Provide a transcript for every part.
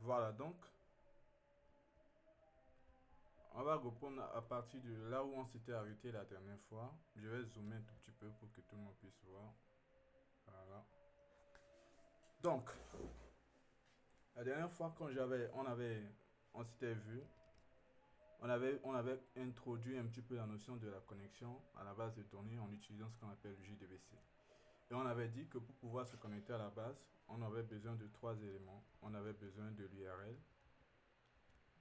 Voilà, donc, on va reprendre à partir de là où on s'était arrêté la dernière fois. Je vais zoomer un tout petit peu pour que tout le monde puisse voir. Voilà. Donc, la dernière fois quand on s'était vu, on avait introduit un petit peu la notion de la connexion à la base de données en utilisant ce qu'on appelle le JDBC. Et on avait dit que pour pouvoir se connecter à la base, on avait besoin de trois éléments. On avait besoin de l'URL,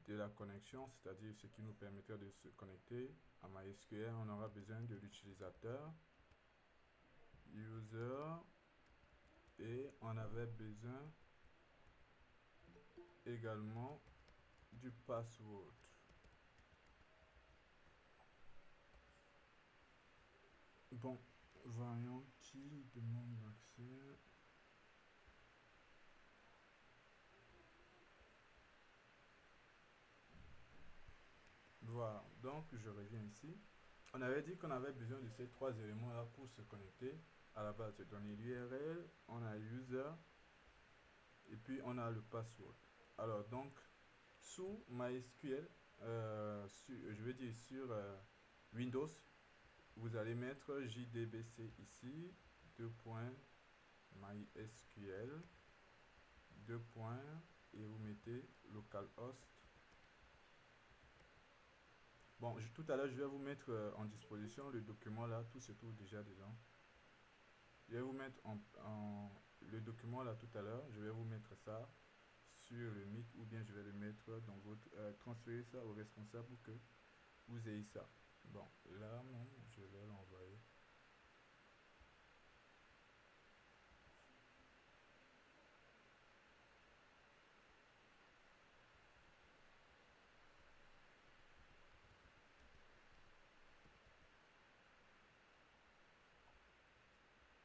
de la connexion, c'est-à-dire ce qui nous permettait de se connecter à MySQL. On aura besoin de l'utilisateur, user, et on avait besoin également du password. Bon, voyons qui demande l'accès. Voilà, donc je reviens ici. On avait dit qu'on avait besoin de ces trois éléments-là pour se connecter à la base de données l'URL, on a user et puis on a le password. Alors donc, sous MySQL, je veux dire sur Windows, vous allez mettre JDBC ici, deux points, MySQL, deux points, et vous mettez localhost. Bon, tout à l'heure, je vais vous mettre en disposition le document là, tout se trouve déjà dedans. Je vais vous mettre le document là tout à l'heure, je vais vous mettre ça sur le Meet ou bien je vais le mettre dans votre... transférer ça au responsable pour que vous ayez ça. Bon, là, non, je vais l'envoyer.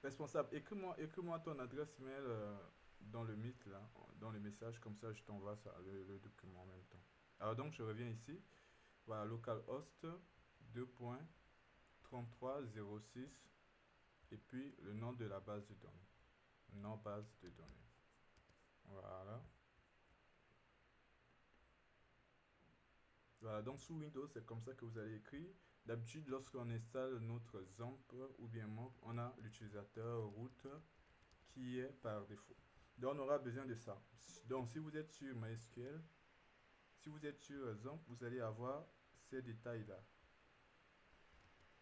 Responsable, écris-moi ton adresse mail dans le Meet là, dans le message, comme ça je t'envoie ça, le document en même temps. Alors donc je reviens ici. Voilà, localhost 2.3306 et puis le nom de la base de données. Nom base de données. Voilà. Voilà, donc sous Windows, c'est comme ça que vous allez écrire. D'habitude, lorsqu'on installe notre XAMPP ou bien MOP, on a l'utilisateur root qui est par défaut. Donc, on aura besoin de ça. Donc, si vous êtes sur MySQL, si vous êtes sur XAMPP, vous allez avoir ces détails-là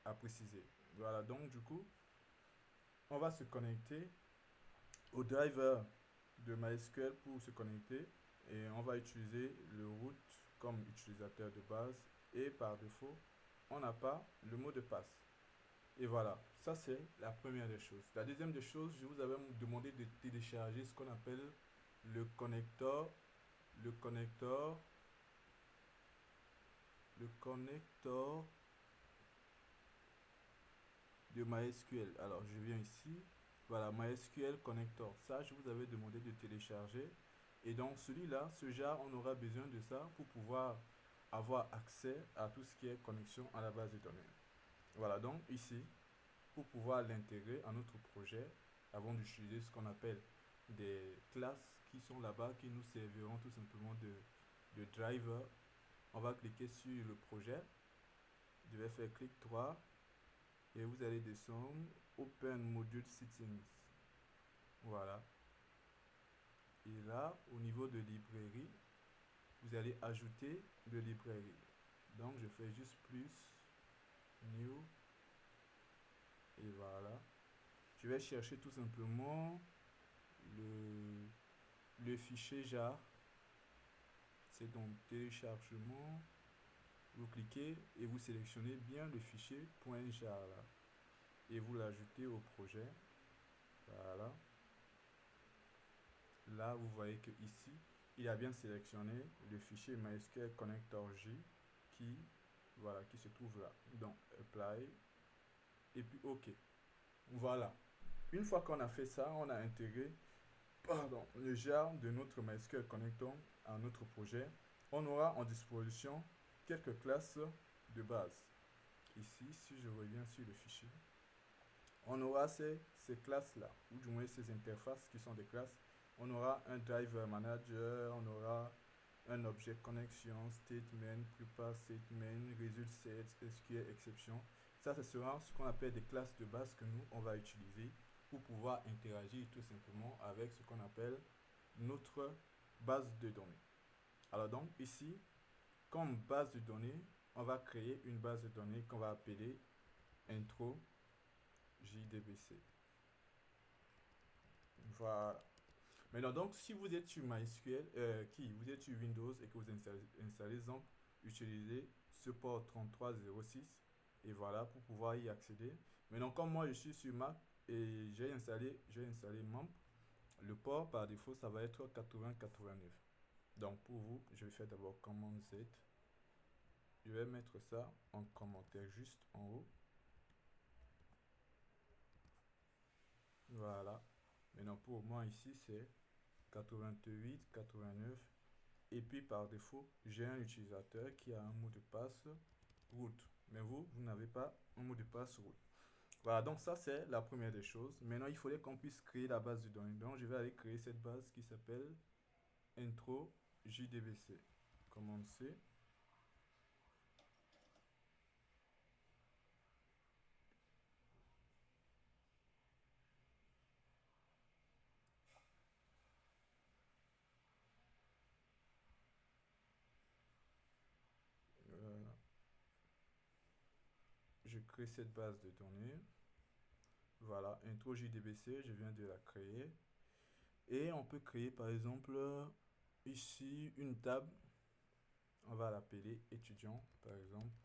à préciser. Voilà, donc du coup, on va se connecter au driver de MySQL pour se connecter et on va utiliser le root comme utilisateur de base et par défaut, on n'a pas le mot de passe. Et voilà, ça c'est la première des choses. La deuxième des choses, je vous avais demandé de télécharger ce qu'on appelle le connecteur, le connecteur, le connecteur de MySQL. Alors je viens ici, voilà, MySQL Connector. Ça, je vous avais demandé de télécharger. Et donc celui-là, ce genre, on aura besoin de ça pour pouvoir avoir accès à tout ce qui est connexion à la base de données. Voilà, donc ici, pour pouvoir l'intégrer à notre projet, avant d'utiliser ce qu'on appelle des classes qui sont là-bas, qui nous serviront tout simplement de driver, on va cliquer sur le projet. Je vais faire clic droit et vous allez descendre Open Module Settings. Voilà. Et là, au niveau de librairie, vous allez ajouter de librairie. Donc, je fais juste plus, new, et voilà. Je vais chercher tout simplement le fichier jar. C'est donc téléchargement. Vous cliquez et vous sélectionnez bien le fichier .jar là. Et vous l'ajoutez au projet. Voilà. Là, vous voyez que ici, il a bien sélectionné le fichier MySQL Connector J qui, voilà, qui se trouve là. Donc, Apply. Et puis, OK. Voilà. Une fois qu'on a fait ça, on a intégré le jar de notre MySQL Connector à notre projet. On aura en disposition quelques classes de base. Ici, si je reviens sur le fichier, on aura ces classes-là, ou du moins ces interfaces qui sont des classes. on aura un driver manager, on aura un objet connexion, statement, prepare statement, result set, SQL exception. Ça, ce sera ce qu'on appelle des classes de base que nous, on va utiliser pour pouvoir interagir tout simplement avec ce qu'on appelle notre base de données. Alors donc ici, comme base de données, on va créer une base de données qu'on va appeler intro JDBC. Voilà. Maintenant, donc, si vous êtes sur MySQL, vous êtes sur Windows et que vous installez, donc, utilisez ce port 3306 et voilà pour pouvoir y accéder. Maintenant, comme moi je suis sur Mac et j'ai installé MAMP, le port par défaut ça va être 8089. Donc, pour vous, je vais faire d'abord commande Z. Je vais mettre ça en commentaire juste en haut. Voilà. Maintenant, pour moi ici, c'est 88, 89. Et puis par défaut, j'ai un utilisateur qui a un mot de passe root. Mais vous n'avez pas un mot de passe root. Voilà, donc ça c'est la première des choses. Maintenant, il faudrait qu'on puisse créer la base de données. Donc, je vais aller créer cette base qui s'appelle intro JDBC. Commande C. Voilà. Je crée cette base de données. Voilà, intro JDBC, je viens de la créer. Et on peut créer par exemple ici une table. On va l'appeler étudiant par exemple.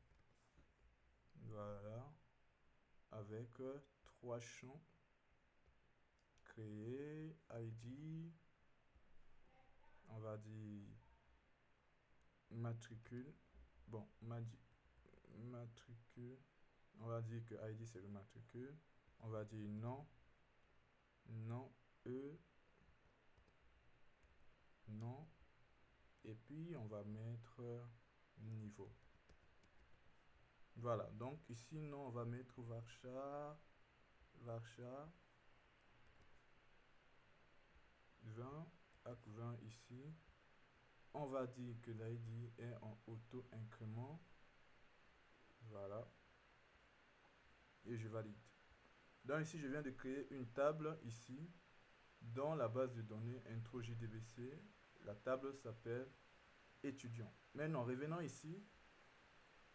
Voilà. Avec trois champs. Créer, ID. On va dire matricule. Bon, matricule. On va dire que ID c'est le matricule. On va dire nom. Nom, E. Nom. Et puis on va mettre niveau. Voilà, donc ici, non, on va mettre varchar 20, ac 20 ici. On va dire que l'ID est en auto-incrément. Voilà. Et je valide. Donc ici, je viens de créer une table ici dans la base de données intro JDBC. La table s'appelle étudiant. Maintenant, revenons ici.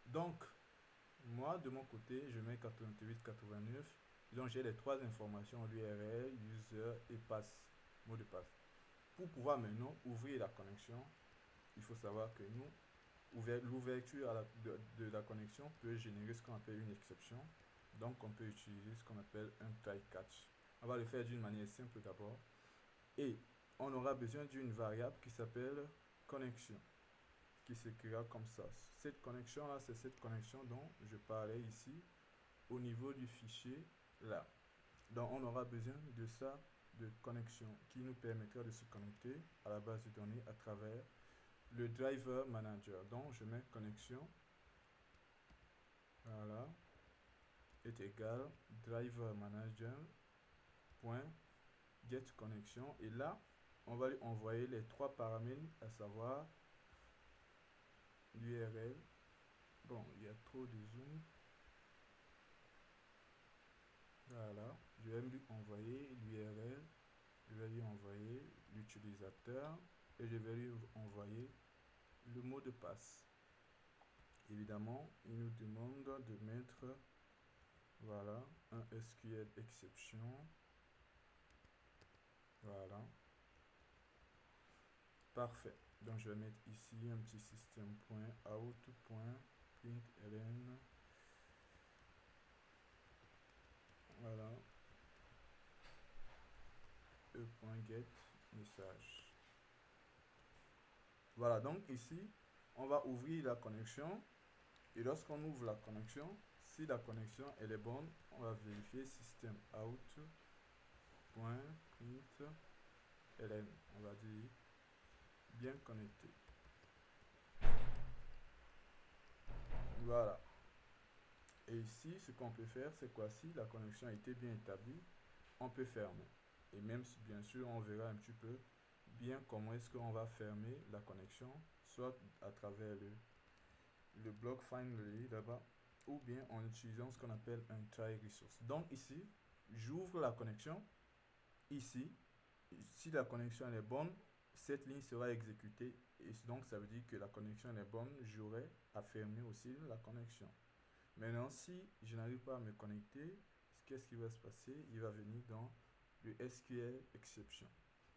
Donc, moi, de mon côté, je mets 88, 89. Donc, j'ai les trois informations, l'URL, user et passe, mot de passe. Pour pouvoir maintenant ouvrir la connexion, il faut savoir que l'ouverture de la connexion peut générer ce qu'on appelle une exception. Donc, on peut utiliser ce qu'on appelle un try catch. On va le faire d'une manière simple d'abord. Et on aura besoin d'une variable qui s'appelle connexion, qui s'écrira comme ça. Cette connexion là, c'est cette connexion dont je parlais ici au niveau du fichier là. Donc on aura besoin de ça, de connexion, qui nous permettra de se connecter à la base de données à travers le driver manager. Donc je mets connexion, voilà, est égal driver manager point get connexion, et là on va lui envoyer les trois paramètres, à savoir l'URL. Bon, il y a trop de zoom. Voilà, je vais lui envoyer l'URL, je vais lui envoyer l'utilisateur et je vais lui envoyer le mot de passe. Évidemment, il nous demande de mettre, voilà, un SQL exception. Voilà. Parfait. Donc je vais mettre ici un petit système.out.println. Voilà. E.get message. Voilà, donc ici, on va ouvrir la connexion. Et lorsqu'on ouvre la connexion, si la connexion elle est bonne, on va vérifier système.out.println. On va dire bien connecté. Voilà. Et ici, ce qu'on peut faire, c'est quoi? Si la connexion a été bien établie, on peut fermer. Et même si, bien sûr, on verra un petit peu bien comment est-ce qu'on va fermer la connexion, soit à travers le bloc finally là-bas, ou bien en utilisant ce qu'on appelle un try resource. Donc ici, j'ouvre la connexion. Ici, si la connexion est bonne, cette ligne sera exécutée. Et donc, ça veut dire que la connexion est bonne. J'aurai à fermer aussi la connexion. Maintenant, si je n'arrive pas à me connecter, qu'est-ce qui va se passer? Il va venir dans le SQL exception.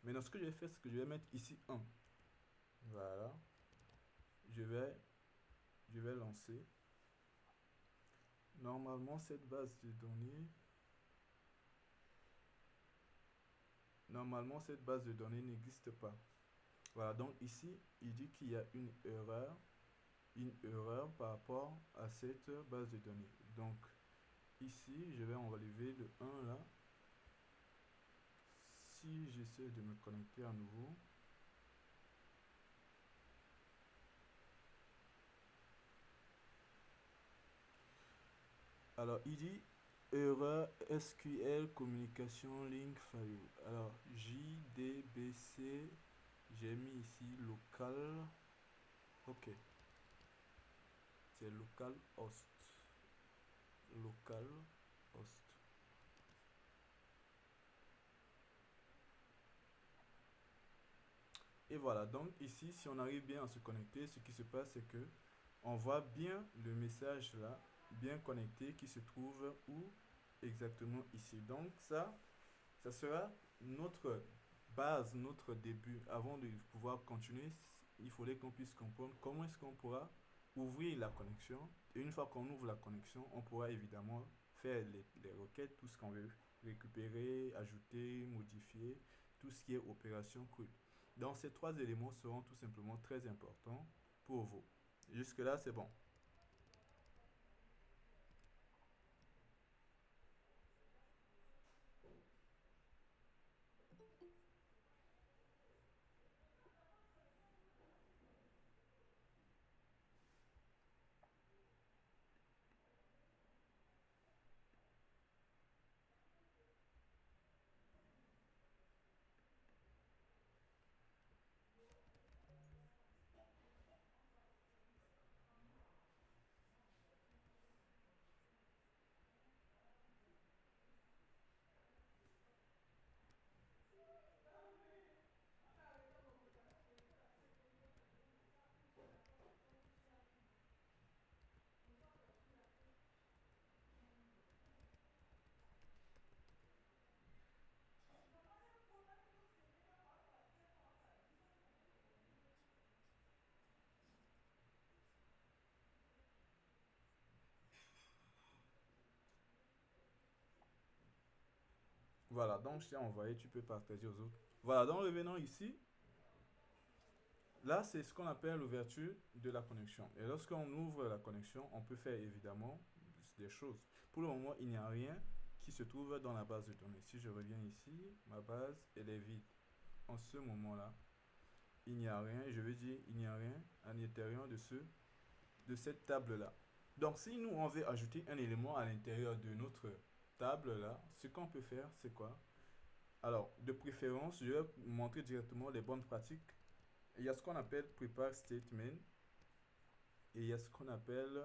Maintenant, ce que je vais faire, c'est que je vais mettre ici 1. Voilà. Je vais, je vais lancer. Normalement, cette base de données, n'existe pas. Voilà, donc ici, il dit qu'il y a une erreur par rapport à cette base de données. Donc, ici, je vais enlever le 1 là. Si j'essaie de me connecter à nouveau, alors il dit erreur SQL communication link fail. Alors, JDBC, j'ai mis ici local. Ok, c'est local host. Local host. Et voilà, donc ici, si on arrive bien à se connecter, ce qui se passe, c'est que on voit bien le message là, bien connecté, qui se trouve où exactement ici. Donc ça sera notre base, notre début. Avant de pouvoir continuer, il faudrait qu'on puisse comprendre comment est-ce qu'on pourra ouvrir la connexion. Et une fois qu'on ouvre la connexion, on pourra évidemment faire les requêtes, tout ce qu'on veut récupérer, ajouter, modifier, tout ce qui est opération CRUD. Donc ces trois éléments seront tout simplement très importants pour vous. Jusque-là, c'est bon. Voilà, donc je t'ai envoyé, tu peux partager aux autres. Voilà, donc revenons ici. Là, c'est ce qu'on appelle l'ouverture de la connexion. Et lorsqu'on ouvre la connexion, on peut faire évidemment des choses. Pour le moment, il n'y a rien qui se trouve dans la base de données. Si je reviens ici, ma base, elle est vide. En ce moment-là, il n'y a rien. Je veux dire, il n'y a rien à l'intérieur de cette table-là. Donc, si nous, on veut ajouter un élément à l'intérieur de notre table-là, ce qu'on peut faire, c'est quoi? Alors, de préférence, je vais vous montrer directement les bonnes pratiques. Il y a ce qu'on appelle prepare statement et il y a ce qu'on appelle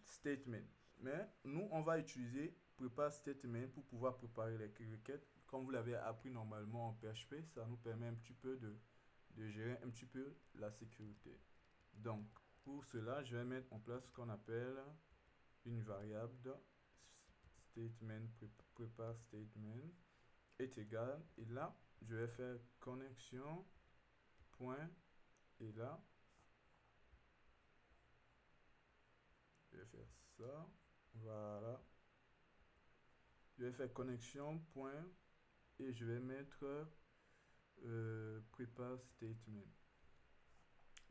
statement. Mais nous, on va utiliser prepare statement pour pouvoir préparer les requêtes. Comme vous l'avez appris normalement en PHP, ça nous permet un petit peu de gérer un petit peu la sécurité. Donc, pour cela, je vais mettre en place ce qu'on appelle une variable de statement, prepare statement est égal. Et là, je vais faire connexion, point, et là, je vais faire ça. Voilà. Je vais faire connexion, point, et je vais mettre prepare statement.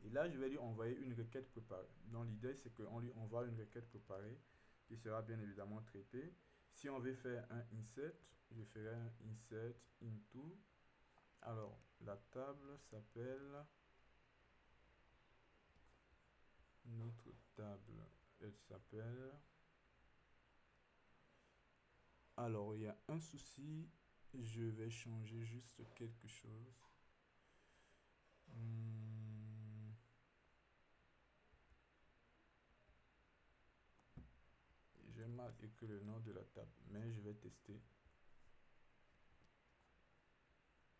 Et là, je vais lui envoyer une requête préparée. Donc, l'idée, c'est qu'on lui envoie une requête préparée qui sera bien évidemment traitée. Si on veut faire un insert, je ferai un insert into. Alors, la table s'appelle notre table. Elle s'appelle. Alors, il y a un souci. Je vais changer juste quelque chose. Hmm, J'ai mal écrit le nom de la table, mais je vais tester.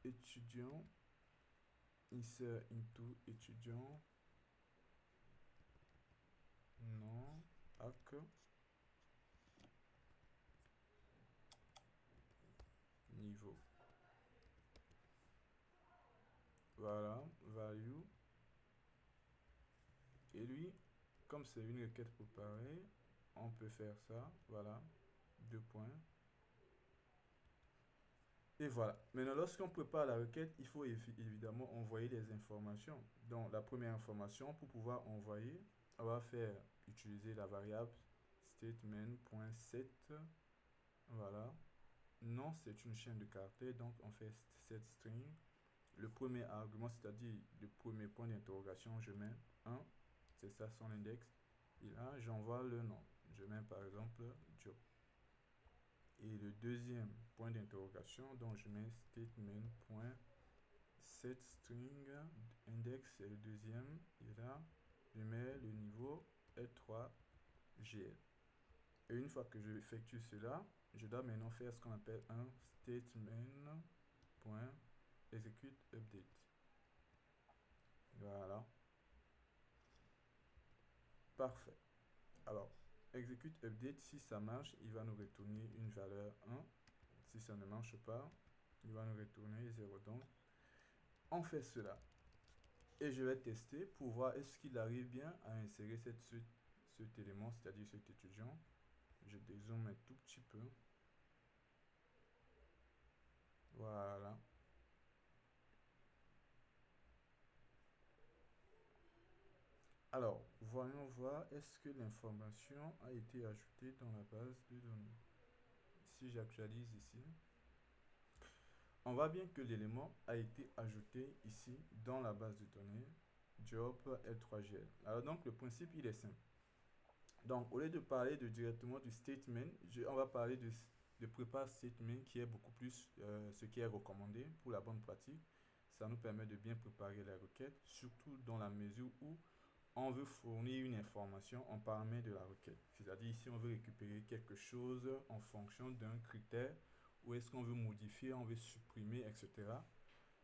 Étudiant, insert into étudiant. Non, hack, niveau. Voilà, value. Et lui, comme c'est une requête préparée, on peut faire ça. Voilà, deux points. Et voilà. Maintenant, lorsqu'on prépare la requête, il faut évidemment envoyer des informations. Donc, la première information, pour pouvoir envoyer, on va faire utiliser la variable statement.set. Voilà. Non, c'est une chaîne de caractères, donc on fait set string. Le premier argument, c'est-à-dire le premier point d'interrogation, je mets 1. C'est ça son index. Et là, j'envoie le nom. Je mets par exemple job. Et le deuxième point d'interrogation, donc je mets statement.setString index, c'est le deuxième. Et là, je mets le niveau L3GL. Et une fois que je effectue cela, je dois maintenant faire ce qu'on appelle un statement.executeUpdate. Voilà. Parfait. Alors, execute update, si ça marche, il va nous retourner une valeur 1. Si ça ne marche pas, il va nous retourner 0. Donc, on fait cela. Et je vais tester pour voir est-ce qu'il arrive bien à insérer cet élément, c'est-à-dire cet étudiant. Je dézoome un tout petit peu. Voilà. Alors, voyons voir est-ce que l'information a été ajoutée dans la base de données. Si j'actualise ici, on voit bien que l'élément a été ajouté ici dans la base de données job L3GL. Alors donc le principe il est simple. Donc au lieu de parler directement du statement, on va parler de prepare statement qui est beaucoup plus ce qui est recommandé pour la bonne pratique. Ça nous permet de bien préparer la requête, surtout dans la mesure où on veut fournir une information en paramètre de la requête. C'est-à-dire si on veut récupérer quelque chose en fonction d'un critère, ou est-ce qu'on veut modifier, on veut supprimer, etc.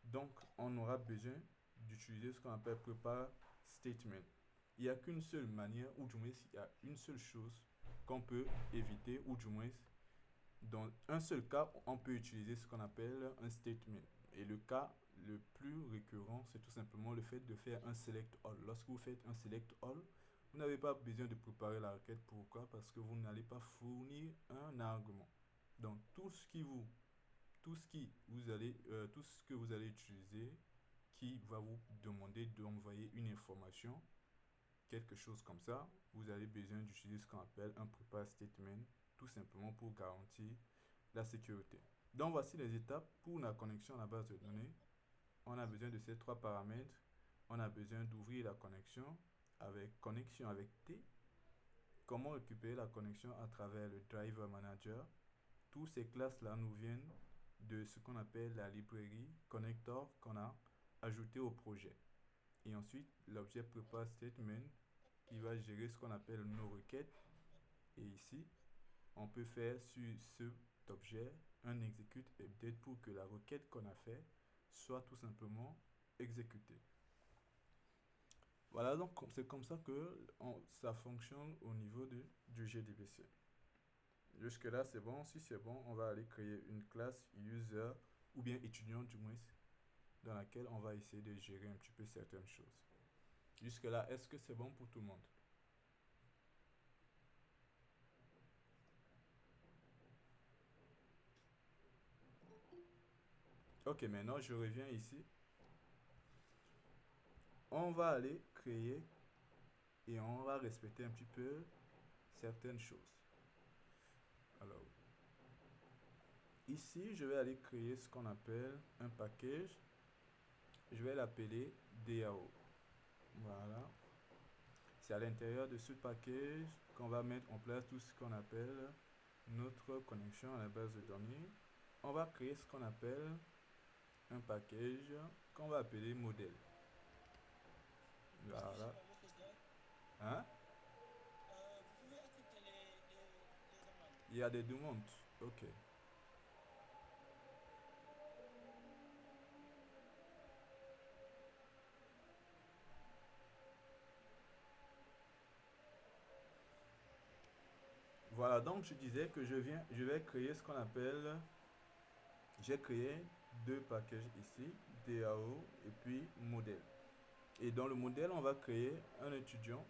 Donc, on aura besoin d'utiliser ce qu'on appelle prepare statement. Il n'y a qu'une seule manière, ou du moins, il y a une seule chose qu'on peut éviter, ou du moins, dans un seul cas, on peut utiliser ce qu'on appelle un statement. Et le cas le plus récurrent, c'est tout simplement le fait de faire un select all. Lorsque vous faites un select all, vous n'avez pas besoin de préparer la requête. Pourquoi? Parce que vous n'allez pas fournir un argument. Donc, tout ce que vous allez utiliser qui va vous demander d'envoyer une information, quelque chose comme ça, vous avez besoin d'utiliser ce qu'on appelle un prepare statement, tout simplement pour garantir la sécurité. Donc voici les étapes pour la connexion à la base de données. On a besoin de ces trois paramètres. On a besoin d'ouvrir la connexion avec T. Comment récupérer la connexion à travers le driver manager. Tous ces classes-là nous viennent de ce qu'on appelle la librairie connector qu'on a ajouté au projet. Et ensuite, l'objet prepare statement qui va gérer ce qu'on appelle nos requêtes. Et ici, on peut faire sur cet objet un execute update pour que la requête qu'on a fait soit tout simplement exécutée. Voilà, donc c'est comme ça que ça fonctionne au niveau du GDBC. Jusque là, c'est bon. Si c'est bon, on va aller créer une classe user ou bien étudiant du moins dans laquelle on va essayer de gérer un petit peu certaines choses. Jusque là, est-ce que c'est bon pour tout le monde? Ok, maintenant je reviens ici. On va aller créer et on va respecter un petit peu certaines choses. Alors, ici, je vais aller créer ce qu'on appelle un package. Je vais l'appeler DAO. Voilà. C'est à l'intérieur de ce package qu'on va mettre en place tout ce qu'on appelle notre connexion à la base de données. on va créer ce qu'on appelle un package qu'on va appeler modèle. Voilà. Excusez-moi, votre slide. Hein? Vous pouvez accepter les amendes. Il y a des demandes. Ok. Voilà, donc je disais que je vais créer ce qu'on appelle, j'ai créé deux packages ici, DAO et puis modèle. Et dans le modèle, on va créer un étudiant,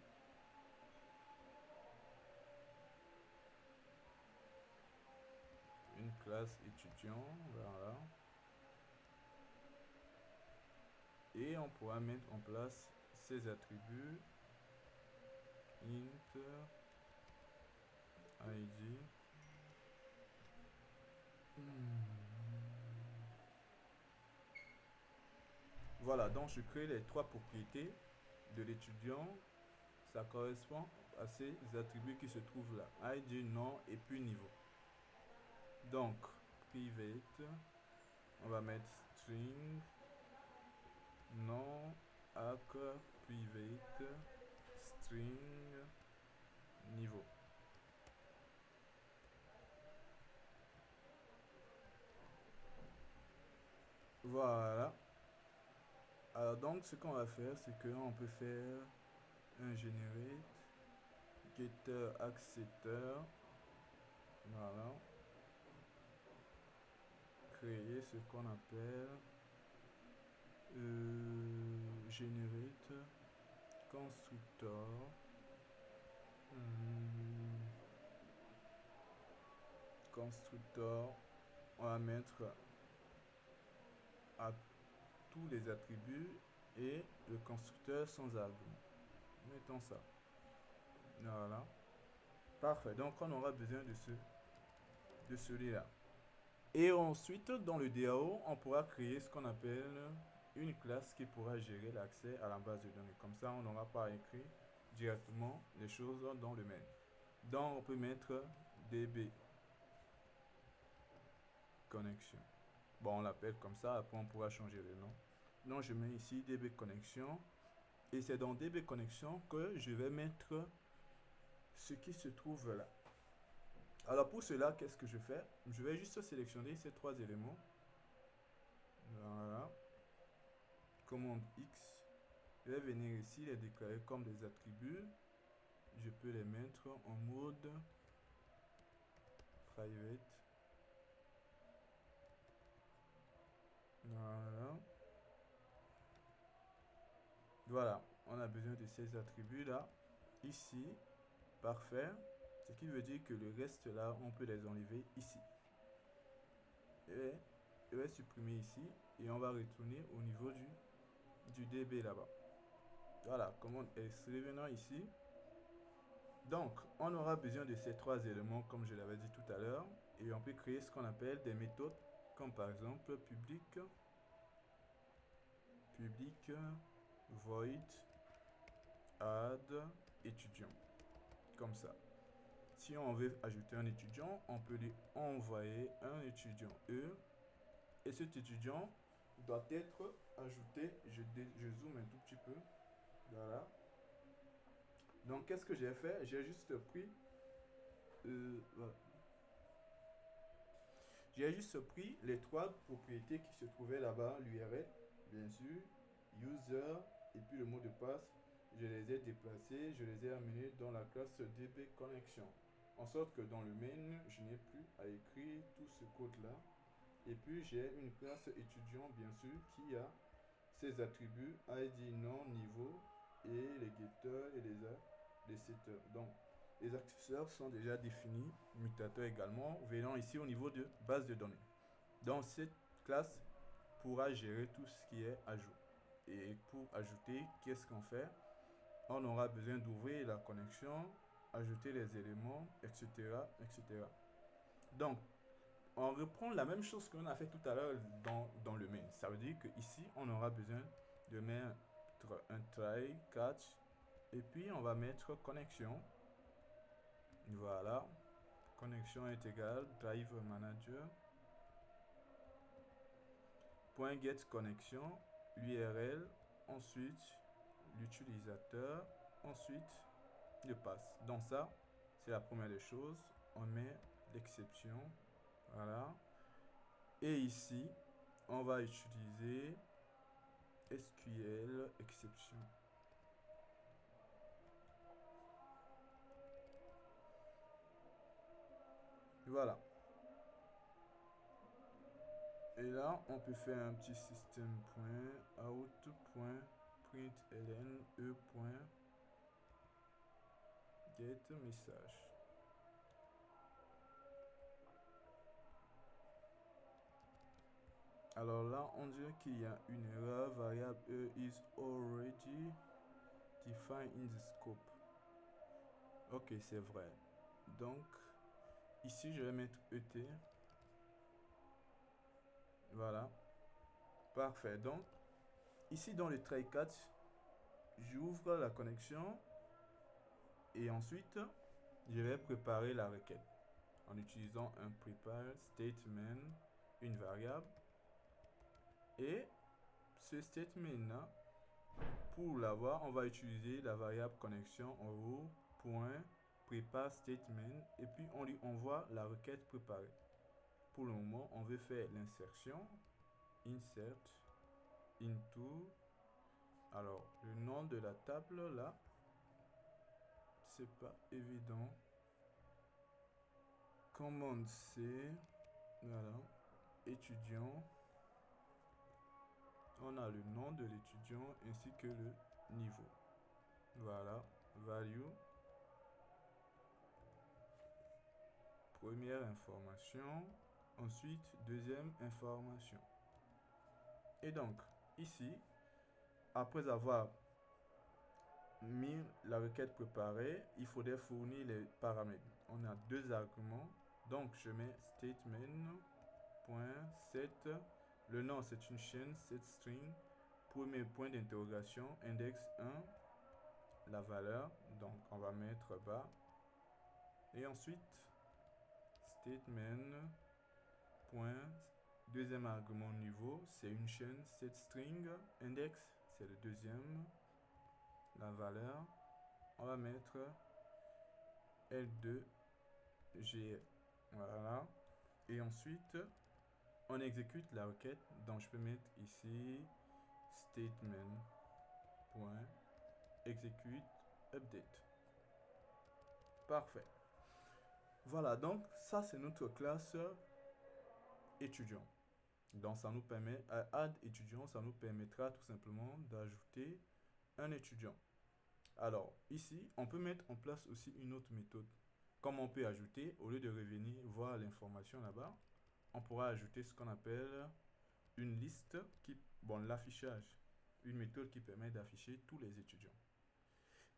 une classe étudiant, voilà. Et on pourra mettre en place ses attributs, int, id. Voilà, donc je crée les trois propriétés de l'étudiant. Ça correspond à ces attributs qui se trouvent là. ID, nom et puis niveau. Donc, private, on va mettre string, nom, arc, private, string, niveau. Voilà. Alors donc, ce qu'on va faire, c'est qu'on peut faire un generate, getter, acceptor, voilà. Créer ce qu'on appelle generate constructor. Constructor, on va mettre à tous les attributs et le constructeur sans argument. Mettons ça. Voilà. Parfait. Donc on aura besoin de celui-là. Et ensuite, dans le DAO, on pourra créer ce qu'on appelle une classe qui pourra gérer l'accès à la base de données. Comme ça, on n'aura pas à écrire directement les choses dans le main. Donc, on peut mettre DB connexion. Bon, on l'appelle comme ça, après on pourra changer le nom. Donc, je mets ici DB connexion. Et c'est dans DB connexion que je vais mettre ce qui se trouve là. Alors, pour cela, qu'est-ce que je fais? Je vais juste sélectionner ces trois éléments. Voilà. Commande X. Je vais venir ici les déclarer comme des attributs. Je peux les mettre en mode private. Voilà. Voilà, on a besoin de ces attributs là. Ici, parfait. Ce qui veut dire que le reste là, on peut les enlever ici. Et je vais supprimer ici et on va retourner au niveau du DB là-bas. Voilà, commande S. Revenons ici. Donc, on aura besoin de ces trois éléments comme je l'avais dit tout à l'heure. Et on peut créer ce qu'on appelle des méthodes comme par exemple public void add étudiant. Comme ça. Si on veut ajouter un étudiant, on peut lui envoyer un étudiant E. Et cet étudiant doit être ajouté. Je zoome un tout petit peu. Voilà. Donc, qu'est-ce que j'ai fait? J'ai juste pris. Voilà. J'ai juste pris les trois propriétés qui se trouvaient là-bas, l'URL, bien sûr, user, et puis le mot de passe. Je les ai déplacés, je les ai amenés dans la classe DB Connection. En sorte que dans le main, je n'ai plus à écrire tout ce code-là. Et puis j'ai une classe étudiant, bien sûr, qui a ses attributs ID, nom, niveau, et les getters et les setters. Donc, les accesseurs sont déjà définis, mutateurs également, venant ici au niveau de base de données. Donc, cette classe pourra gérer tout ce qui est ajout. Et pour ajouter, qu'est-ce qu'on fait? On aura besoin d'ouvrir la connexion, ajouter les éléments, etc., etc. Donc, on reprend la même chose qu'on a fait tout à l'heure dans le main. Ça veut dire qu'ici, on aura besoin de mettre un try, catch, et puis on va mettre connexion. Voilà. Connexion est égale driver manager. .get connexion, l'URL, ensuite l'utilisateur, ensuite le pass. Donc ça, c'est la première des choses. On met l'exception, voilà. Et ici, on va utiliser SQL exception. Voilà. Et là, on peut faire un petit system.out.println e.get message. Alors là, on dirait qu'il y a une erreur. Variable e is already defined in the scope. Ok, c'est vrai. Donc, ici, je vais mettre ET. Voilà. Parfait. Donc, ici dans le try catch, j'ouvre la connexion et ensuite, je vais préparer la requête en utilisant un prepare statement, une variable. Et ce statement-là, pour l'avoir, on va utiliser la variable connexion en haut, point, prepare statement, et puis on lui envoie la requête préparée. Pour le moment, on veut faire l'insertion, insert, into. Alors, le nom de la table là, c'est pas évident. Commande C, voilà, étudiant. On a le nom de l'étudiant ainsi que le niveau. Voilà, value. Première information, ensuite deuxième information. Et donc, ici, après avoir mis la requête préparée, il faudrait fournir les paramètres. On a deux arguments. Donc, je mets statement.set. Le nom, c'est une chaîne, set string. Premier point d'interrogation, index 1. La valeur, donc on va mettre bas. Et ensuite, statement. Deuxième argument niveau, c'est une chaîne, set string. Index, c'est le deuxième. La valeur, on va mettre L2G. Voilà. Et ensuite, on exécute la requête. Donc, je peux mettre ici statement.execute update. Parfait. Voilà, donc ça, c'est notre classe étudiant. Donc, ça nous permet, add étudiant, ça nous permettra tout simplement d'ajouter un étudiant. Alors, ici, on peut mettre en place aussi une autre méthode. Comme on peut ajouter, au lieu de revenir voir l'information là-bas, on pourra ajouter ce qu'on appelle une liste, l'affichage. Une méthode qui permet d'afficher tous les étudiants.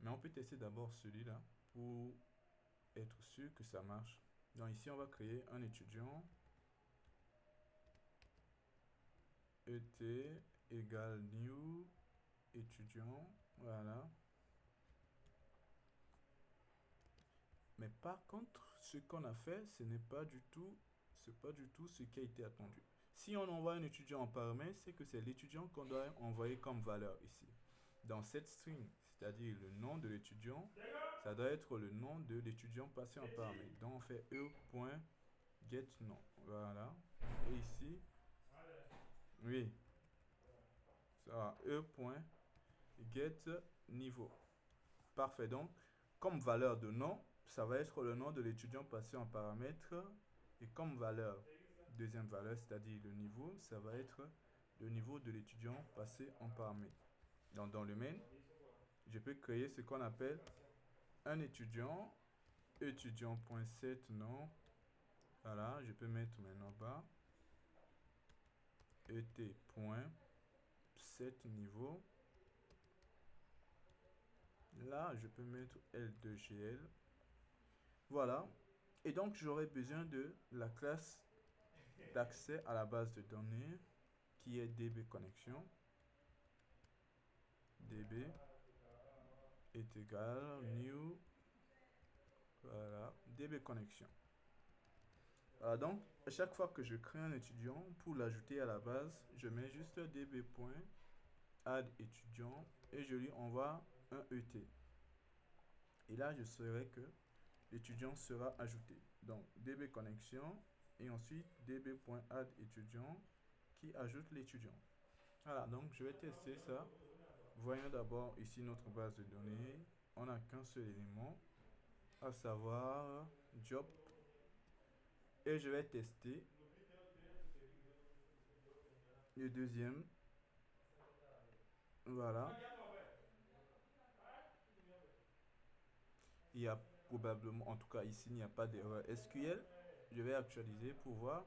Mais on peut tester d'abord celui-là pour être sûr que ça marche. Donc ici, on va créer un étudiant. ET égale new étudiant. Voilà. Mais par contre, ce qu'on a fait, ce n'est pas du tout, ce qui a été attendu. Si on envoie un étudiant en paramètre, c'est que c'est l'étudiant qu'on doit envoyer comme valeur ici. Dans cette string, c'est-à-dire le nom de l'étudiant, ça doit être le nom de l'étudiant passé en paramètre. Donc on fait e.getNom. Voilà. Et ici, oui, ça va, e.getNiveau. Parfait. Donc, comme valeur de nom, ça va être le nom de l'étudiant passé en paramètre. Et comme valeur, deuxième valeur, c'est-à-dire le niveau, ça va être le niveau de l'étudiant passé en paramètre. Donc, dans le main, je peux créer ce qu'on appelle un étudiant, étudiant.setNom. Voilà, je peux mettre maintenant bas et.setNiveau. Là, je peux mettre L2GL. Voilà. Et donc, j'aurai besoin de la classe d'accès à la base de données qui est DB Connexion. DB est égal new. Voilà. DB Connexion. Donc, à chaque fois que je crée un étudiant, pour l'ajouter à la base, je mets juste db.add étudiant et je lui envoie un ET. Et là, je saurai que l'étudiant sera ajouté. Donc, db connexion et ensuite db.add étudiant qui ajoute l'étudiant. Voilà, donc je vais tester ça. Voyons d'abord ici notre base de données. On n'a qu'un seul élément, à savoir job. Et je vais tester le deuxième. Voilà. Il y a probablement, en tout cas ici, il n'y a pas d'erreur SQL. Je vais actualiser pour voir.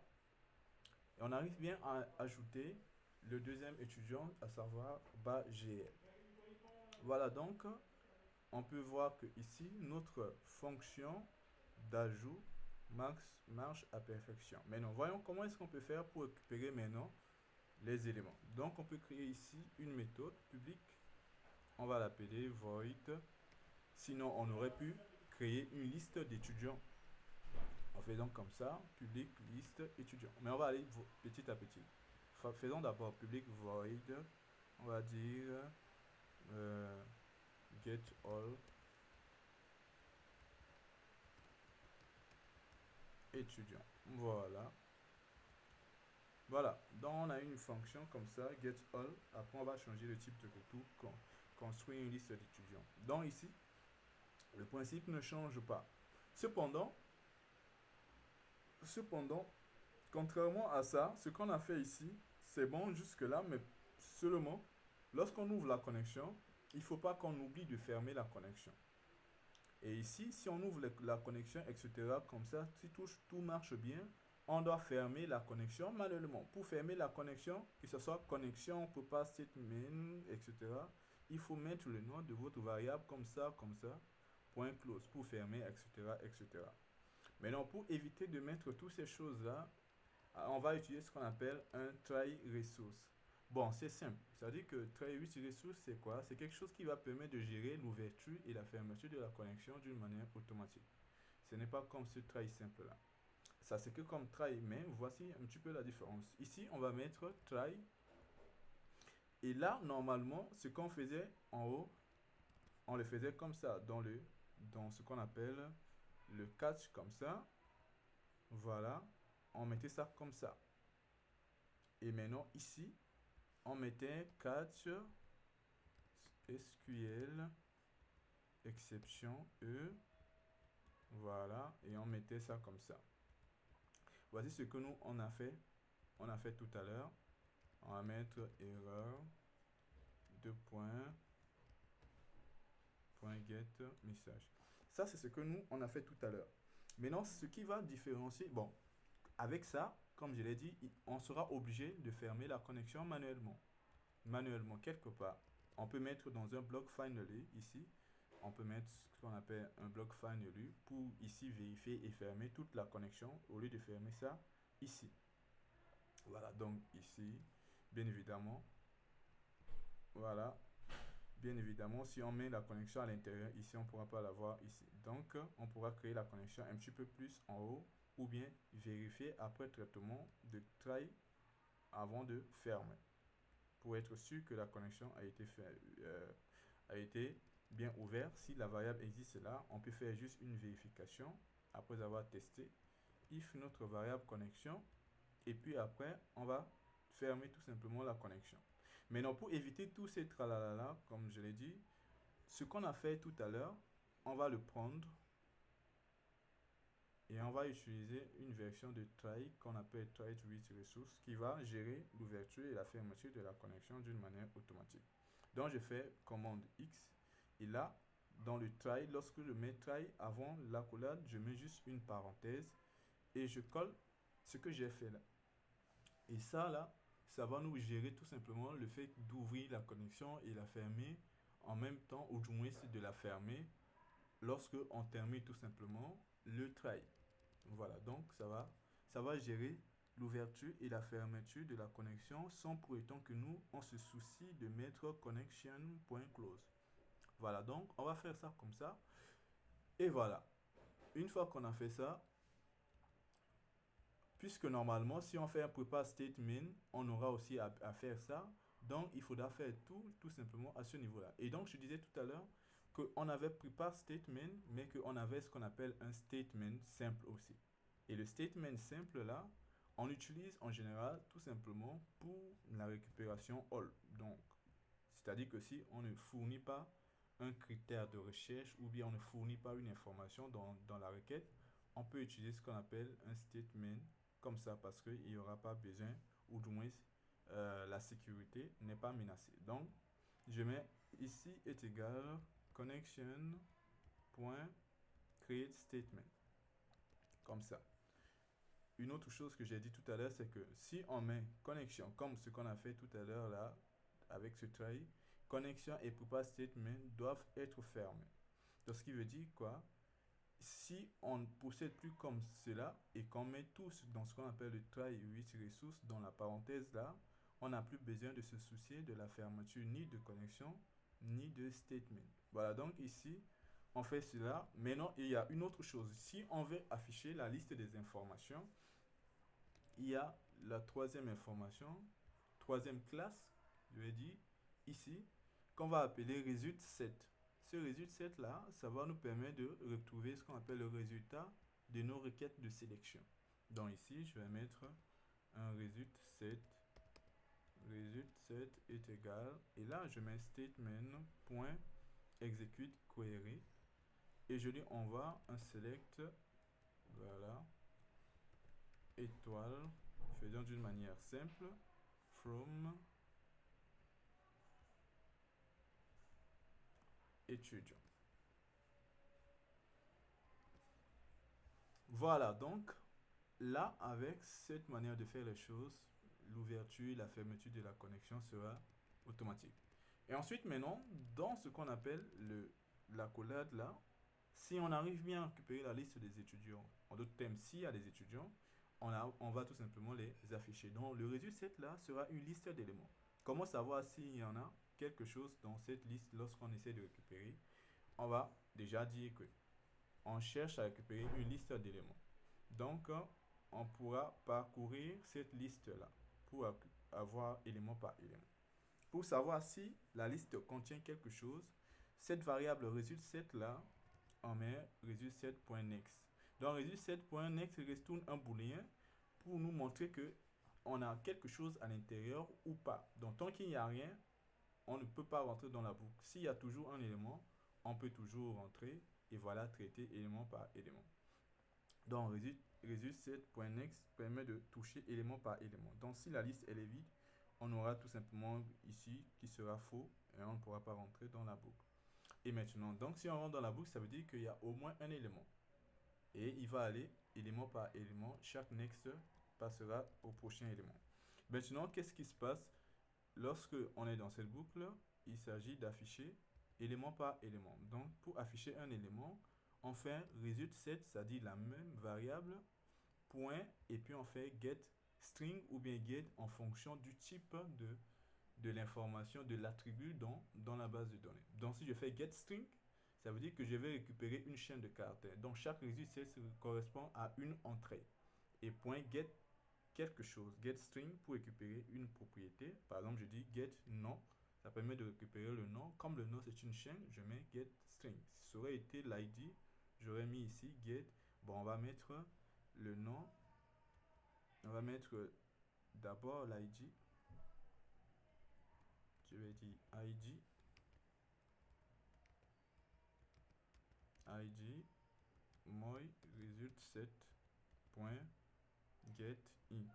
Et on arrive bien à ajouter le deuxième étudiant, à savoir BAGL. Voilà, donc on peut voir que ici, notre fonction d'ajout marche à perfection. Maintenant, voyons comment est-ce qu'on peut faire pour récupérer maintenant les éléments. Donc, on peut créer ici une méthode publique. On va l'appeler void. Sinon, on aurait pu créer une liste d'étudiants. En faisant comme ça, public liste étudiants. Mais on va aller petit à petit. Faisons d'abord public void. On va dire get all étudiants. Voilà. Voilà. Donc on a une fonction comme ça, get all. Après on va changer le type de retour, construire une liste d'étudiants. Donc ici, le principe ne change pas. Cependant, contrairement à ça, ce qu'on a fait ici, c'est bon jusque-là, mais seulement lorsqu'on ouvre la connexion, il ne faut pas qu'on oublie de fermer la connexion. Et ici, si on ouvre la connexion, etc., comme ça, si tout marche bien, on doit fermer la connexion manuellement. Pour fermer la connexion, que ce soit connexion, pas statement, etc., il faut mettre le nom de votre variable comme ça, point close, pour fermer, etc., etc. Maintenant, pour éviter de mettre toutes ces choses-là, on va utiliser ce qu'on appelle un try resource. Bon, c'est simple. Ça veut dire que try resource, c'est quoi? C'est quelque chose qui va permettre de gérer l'ouverture et la fermeture de la connexion d'une manière automatique. Ce n'est pas comme ce try simple-là. Ça, c'est que comme try, mais voici un petit peu la différence. Ici, on va mettre try. Et là, normalement, ce qu'on faisait en haut, on le faisait comme ça, dans ce qu'on appelle le catch, comme ça. Voilà. On mettait ça comme ça. Et maintenant, ici, on mettait catch SQL exception E. Voilà. Et on mettait ça comme ça. Voici ce que nous, on a fait. On a fait tout à l'heure. On va mettre erreur, point get message. Ça, c'est ce que nous, on a fait tout à l'heure. Maintenant, ce qui va différencier, bon, avec ça, comme je l'ai dit, on sera obligé de fermer la connexion manuellement. Manuellement, quelque part. On peut mettre dans un bloc finally, ici, on peut mettre ce qu'on appelle un bloc finally pour ici vérifier et fermer toute la connexion au lieu de fermer ça ici. Voilà, donc ici, bien évidemment, voilà, bien évidemment, si on met la connexion à l'intérieur, ici, on ne pourra pas la voir ici. Donc, on pourra créer la connexion un petit peu plus en haut ou bien vérifier après traitement de try avant de fermer pour être sûr que la connexion a été bien ouverte. Si la variable existe là, on peut faire juste une vérification après avoir testé if notre variable connexion et puis après, on va fermer tout simplement la connexion. Maintenant, pour éviter tous ces tralalala, comme je l'ai dit, ce qu'on a fait tout à l'heure, on va le prendre et on va utiliser une version de try qu'on appelle try to reach resource qui va gérer l'ouverture et la fermeture de la connexion d'une manière automatique. Donc, je fais commande X et là, dans le try, lorsque je mets try avant l'accolade, je mets juste une parenthèse et je colle ce que j'ai fait là. Et ça, là, ça va nous gérer tout simplement le fait d'ouvrir la connexion et la fermer en même temps, ou du moins de la fermer lorsque on termine tout simplement le try. Voilà, donc ça va gérer l'ouverture et la fermeture de la connexion sans pour autant que nous, on se soucie de mettre connection.close. Voilà, donc on va faire ça comme ça. Et voilà, une fois qu'on a fait ça, puisque normalement, si on fait un prepare statement, on aura aussi à faire ça. Donc, il faudra faire tout simplement à ce niveau-là. Et donc, je disais tout à l'heure qu'on avait prepare statement, mais qu'on avait ce qu'on appelle un statement simple aussi. Et le statement simple là, on l'utilise en général tout simplement pour la récupération all. Donc, c'est-à-dire que si on ne fournit pas un critère de recherche ou bien on ne fournit pas une information dans la requête, on peut utiliser ce qu'on appelle un statement comme ça parce qu'il n'y aura pas besoin, ou du moins la sécurité n'est pas menacée. Donc, je mets ici est égal connection.create statement. Comme ça. Une autre chose que j'ai dit tout à l'heure, c'est que si on met connexion, comme ce qu'on a fait tout à l'heure là, avec ce try, connexion et prepare statement doivent être fermés. Donc, ce qui veut dire quoi? Si on ne procède plus comme cela et qu'on met tous dans ce qu'on appelle le try with resource dans la parenthèse là, on n'a plus besoin de se soucier de la fermeture ni de connexion ni de statement. Voilà, donc ici, on fait cela. Maintenant, il y a une autre chose. Si on veut afficher la liste des informations, il y a la troisième information, troisième classe, je vais dire, ici, qu'on va appeler result set. Ce result set là, ça va nous permettre de retrouver ce qu'on appelle le résultat de nos requêtes de sélection. Donc ici, je vais mettre un result set est égal, et là je mets statement.execute query et je lui envoie un select, voilà, étoile, faisant d'une manière simple, from étudiant. Voilà, donc là, avec cette manière de faire les choses, l'ouverture et la fermeture de la connexion sera automatique. Et ensuite, maintenant, dans ce qu'on appelle l'accolade là, si on arrive bien à récupérer la liste des étudiants, en d'autres termes, s'il y a des étudiants, on va tout simplement les afficher. Donc, le résultat là sera une liste d'éléments. Comment savoir s'il y en a quelque chose dans cette liste lorsqu'on essaie de récupérer? On va déjà dire que on cherche à récupérer une liste d'éléments. Donc, on pourra parcourir cette liste-là pour avoir élément par élément. Pour savoir si la liste contient quelque chose, cette variable result7-là, on met result7.next. Donc, result7.next retourne un booléen pour nous montrer que on a quelque chose à l'intérieur ou pas. Donc, tant qu'il n'y a rien, on ne peut pas rentrer dans la boucle. S'il y a toujours un élément, on peut toujours rentrer et voilà, traiter élément par élément. Donc, result7.next permet de toucher élément par élément. Donc, si la liste elle est vide, on aura tout simplement ici qui sera faux et on ne pourra pas rentrer dans la boucle. Et maintenant, donc si on rentre dans la boucle, ça veut dire qu'il y a au moins un élément. Et il va aller élément par élément. Chaque next passera au prochain élément. Maintenant, qu'est-ce qui se passe lorsque on est dans cette boucle? Il s'agit d'afficher élément par élément. Donc, pour afficher un élément, on fait result7, c'est-à-dire la même variable, point, et puis on fait get string ou bien get en fonction du type de l'information, de l'attribut dans la base de données. Donc, si je fais get string, ça veut dire que je vais récupérer une chaîne de caractères. Donc, chaque result correspond à une entrée. Et point get quelque chose, get string pour récupérer une propriété. Par exemple, je dis get nom, ça permet de récupérer le nom. Comme le nom c'est une chaîne, je mets get string. Si ça aurait été l'id, j'aurais mis ici get. Bon, on va mettre le nom. On va mettre d'abord l'id. Je vais dire id. id moi result set.get int.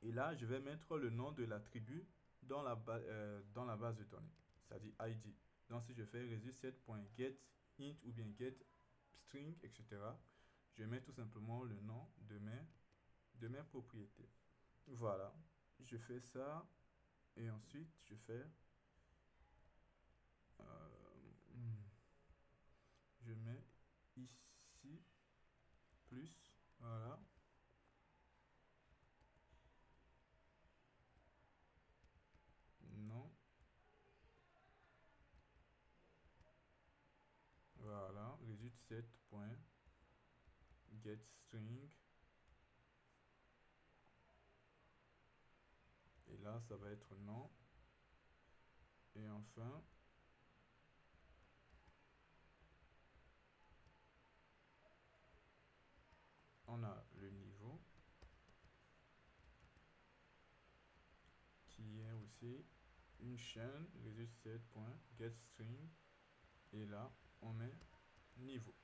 Et là, je vais mettre le nom de l'attribut dans la base de données, c'est-à-dire id. Donc, si je fais result7.get int ou bien get string, etc., je mets tout simplement le nom de mes propriétés. Voilà, je fais ça et ensuite je fais je mets ici plus, voilà. Non. Voilà, result7.getString là, ça va être non. Et enfin, on a le niveau qui est aussi une chaîne result7.getString et là on met niveau.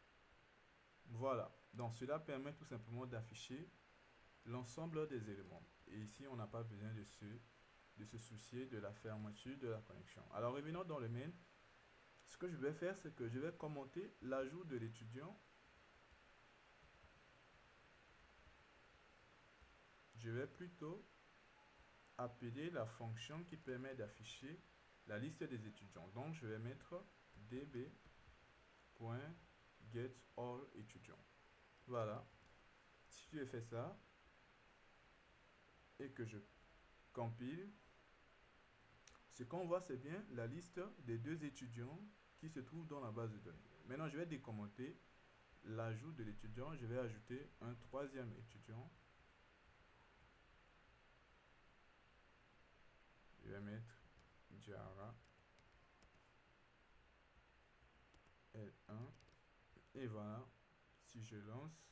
Voilà, donc cela permet tout simplement d'afficher l'ensemble des éléments. Et ici on n'a pas besoin de se soucier de la fermeture de la connexion. Alors revenons dans le main. Ce que je vais faire, c'est que je vais commenter l'ajout de l'étudiant. Je vais plutôt appeler la fonction qui permet d'afficher la liste des étudiants. Donc je vais mettre db.getAllEtudiants. Voilà. Si je fais ça et que je compile, ce qu'on voit, c'est bien la liste des 2 étudiants qui se trouvent dans la base de données. Maintenant, je vais décommenter l'ajout de l'étudiant. Je vais ajouter un 3e étudiant. Je vais mettre Jara L1. Et voilà. Si je lance,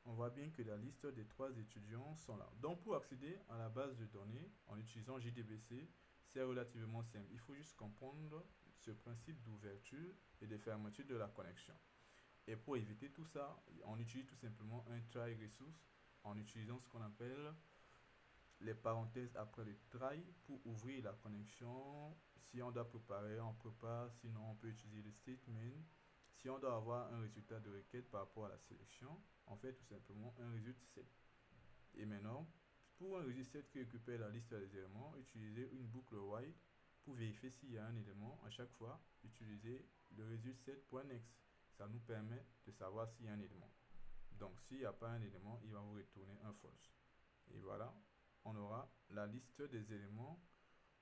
on voit bien que la liste des 3 étudiants sont là. Donc, pour accéder à la base de données en utilisant JDBC, c'est relativement simple. Il faut juste comprendre ce principe d'ouverture et de fermeture de la connexion. Et pour éviter tout ça, on utilise tout simplement un try resource en utilisant ce qu'on appelle les parenthèses après le try pour ouvrir la connexion. Si on doit préparer, on prépare. Sinon, on peut utiliser le statement. Si on doit avoir un résultat de requête par rapport à la sélection, on fait tout simplement un result set. Et maintenant, pour un result set qui récupère la liste des éléments, utilisez une boucle while pour vérifier s'il y a un élément. À chaque fois, utilisez le result set.next. Ça nous permet de savoir s'il y a un élément. Donc, s'il n'y a pas un élément, il va vous retourner un false. Et voilà, on aura la liste des éléments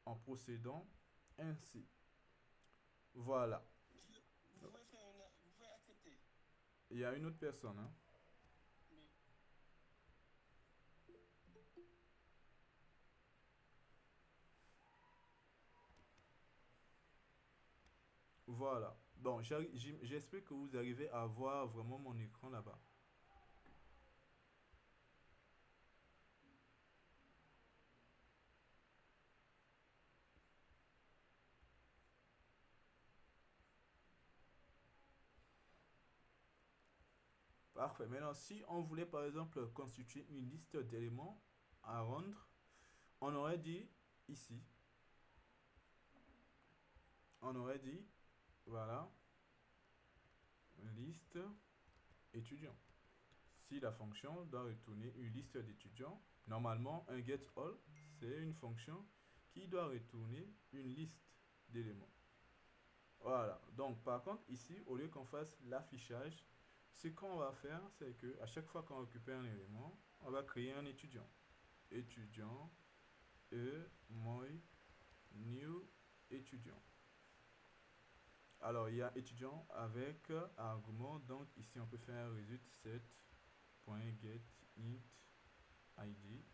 en procédant ainsi. Voilà. Vous pouvez accepter. Il y a une autre personne, hein. Mais Voilà. Bon, j'espère que vous arrivez à voir vraiment mon écran là-bas. Parfait. Maintenant, si on voulait par exemple constituer une liste d'éléments à rendre, on aurait dit ici, on aurait dit, voilà, liste étudiants. Si la fonction doit retourner une liste d'étudiants, normalement un getAll, c'est une fonction qui doit retourner une liste d'éléments. Voilà. Donc par contre ici, au lieu qu'on fasse l'affichage, ce qu'on va faire, c'est que à chaque fois qu'on récupère un élément, on va créer un étudiant. Étudiant, moi, new étudiant. Alors il y a étudiant avec argument, donc ici on peut faire result set.getInt id.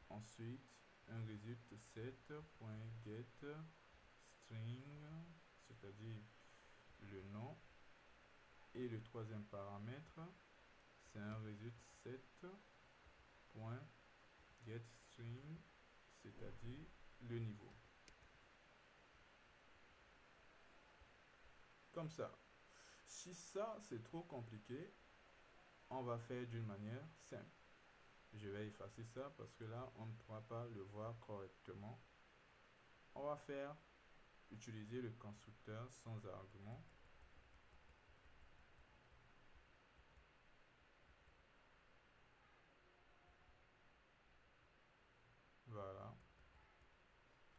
Ensuite un result set.getString, c'est-à-dire le nom. Et le 3e paramètre, c'est un result set.getString, c'est-à-dire le niveau. Comme ça. Si ça c'est trop compliqué, on va faire d'une manière simple. Je vais effacer ça parce que là on ne pourra pas le voir correctement. On va utiliser le constructeur sans argument. Voilà.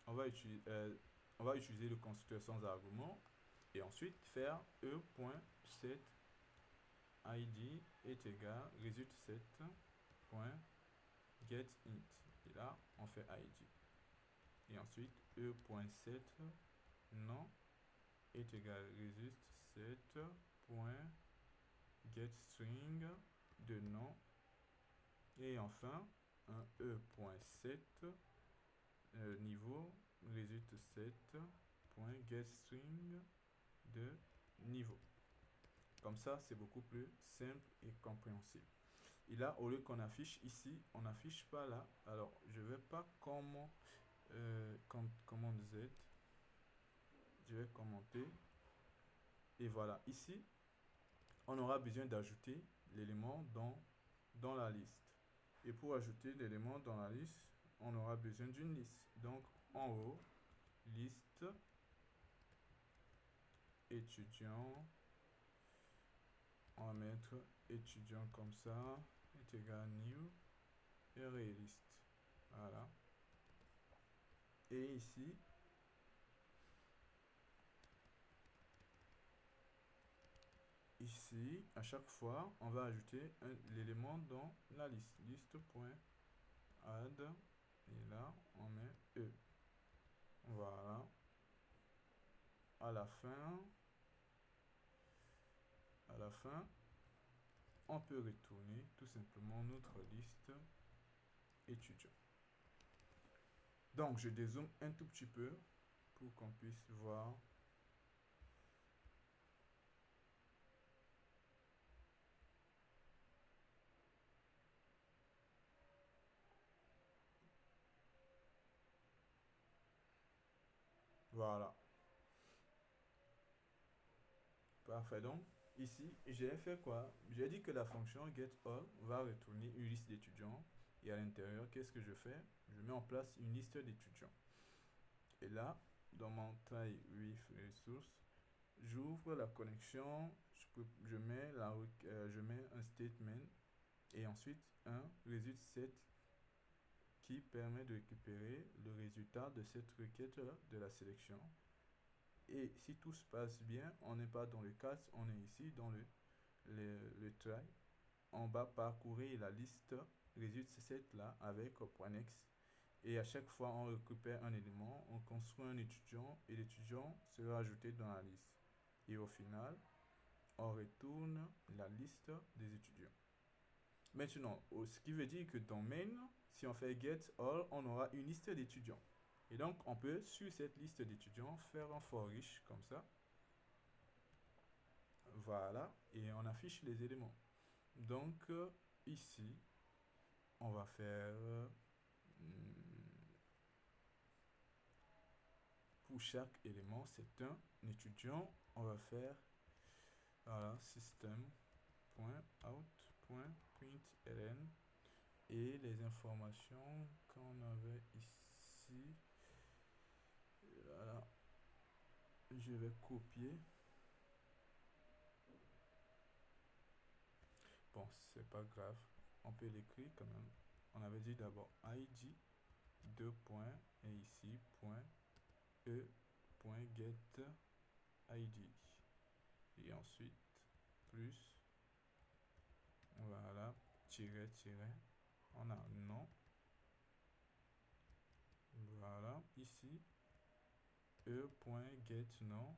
On va utiliser le constructeur sans argument et ensuite faire e.set id est égal result set.getInt. Et là, on fait id. Et ensuite, e.set nom est égal result set.getString de nom Et enfin, un e.set niveau résulte 7.getString de niveau. Comme ça, c'est beaucoup plus simple et compréhensible. Et là, au lieu qu'on affiche ici, on n'affiche pas là. Alors, je vais pas commande Z. Je vais commenter. Et voilà, ici, on aura besoin d'ajouter l'élément dans la liste. Et pour ajouter l'élément dans la liste, on aura besoin d'une liste. Donc, en haut, liste étudiant. On va mettre étudiant comme ça, est égal new et réaliste. Voilà. Et ici, à chaque fois, on va ajouter l'élément dans la liste. Liste.add. Et là, on met E. Voilà. À la fin, on peut retourner tout simplement notre liste étudiant. Donc, je dézoome un tout petit peu pour qu'on puisse voir. Voilà. Parfait. Donc, ici, j'ai fait quoi? J'ai dit que la fonction getAll va retourner une liste d'étudiants. Et à l'intérieur, qu'est-ce que je fais? Je mets en place une liste d'étudiants. Et là, dans mon try with resource, j'ouvre la connexion, je mets un statement et ensuite un result set qui permet de récupérer le résultat de cette requête de la sélection. Et si tout se passe bien, on n'est pas dans le cast, on est ici dans le try. On va parcourir la liste result set là avec .next. Et à chaque fois, on récupère un élément, on construit un étudiant et l'étudiant sera ajouté dans la liste. Et au final, on retourne la liste des étudiants. Maintenant, ce qui veut dire que dans main, si on fait get all, on aura une liste d'étudiants. Et donc, on peut, sur cette liste d'étudiants, faire un for each comme ça. Voilà, et on affiche les éléments. Donc, ici, on va faire... pour chaque élément, c'est un étudiant. On va faire voilà, system.out.println et les informations qu'on avait ici. Voilà. Je vais copier. Bon, c'est pas grave. On peut l'écrire quand même. On avait dit d'abord id 2 points et ici point e.get id et ensuite plus voilà tiret on a nom, voilà ici e.get nom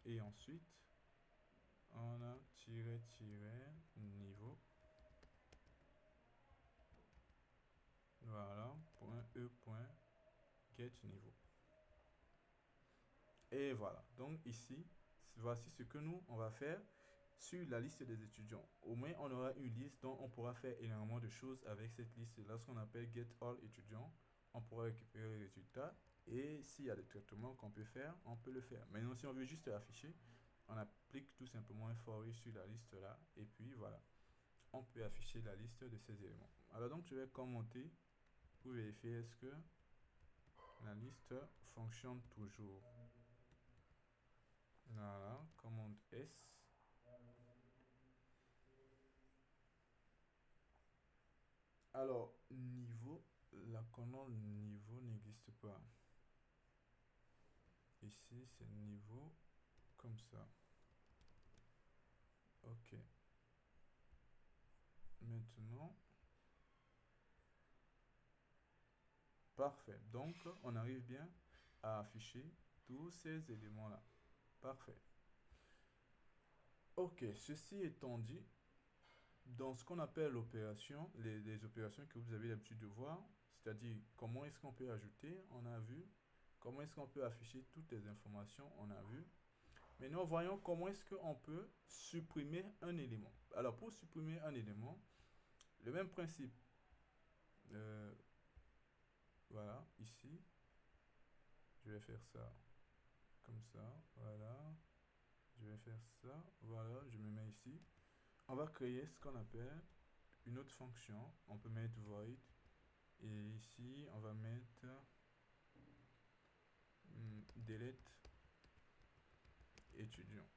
et ensuite on a niveau, voilà e.get niveau. Et voilà, donc ici voici ce que nous on va faire sur la liste des étudiants. Au moins on aura une liste dont on pourra faire énormément de choses avec cette liste. Lorsqu'on appelle get all étudiants, on pourra récupérer les résultats et s'il y a des traitements qu'on peut faire, on peut le faire. Maintenant si on veut juste afficher, on applique tout simplement un for each sur la liste là et puis voilà, on peut afficher la liste de ces éléments. Alors donc je vais commenter pour vérifier est-ce que la liste fonctionne toujours. Voilà, commande S. Alors, niveau, la colonne niveau n'existe pas. Ici, c'est niveau comme ça. Ok. Maintenant, parfait. Donc, on arrive bien à afficher tous ces éléments-là. Parfait. Ok, ceci étant dit, dans ce qu'on appelle l'opération, les opérations que vous avez l'habitude de voir, c'est-à-dire comment est-ce qu'on peut ajouter, on a vu, comment est-ce qu'on peut afficher toutes les informations, on a vu. Maintenant, voyons comment est-ce qu'on peut supprimer un élément. Alors, pour supprimer un élément, le même principe. Euh, voilà, ici, je vais faire ça comme ça, voilà. Je vais faire ça, voilà, je me mets ici. On va créer ce qu'on appelle une autre fonction. On peut mettre void. Et ici, on va mettre delete étudiant.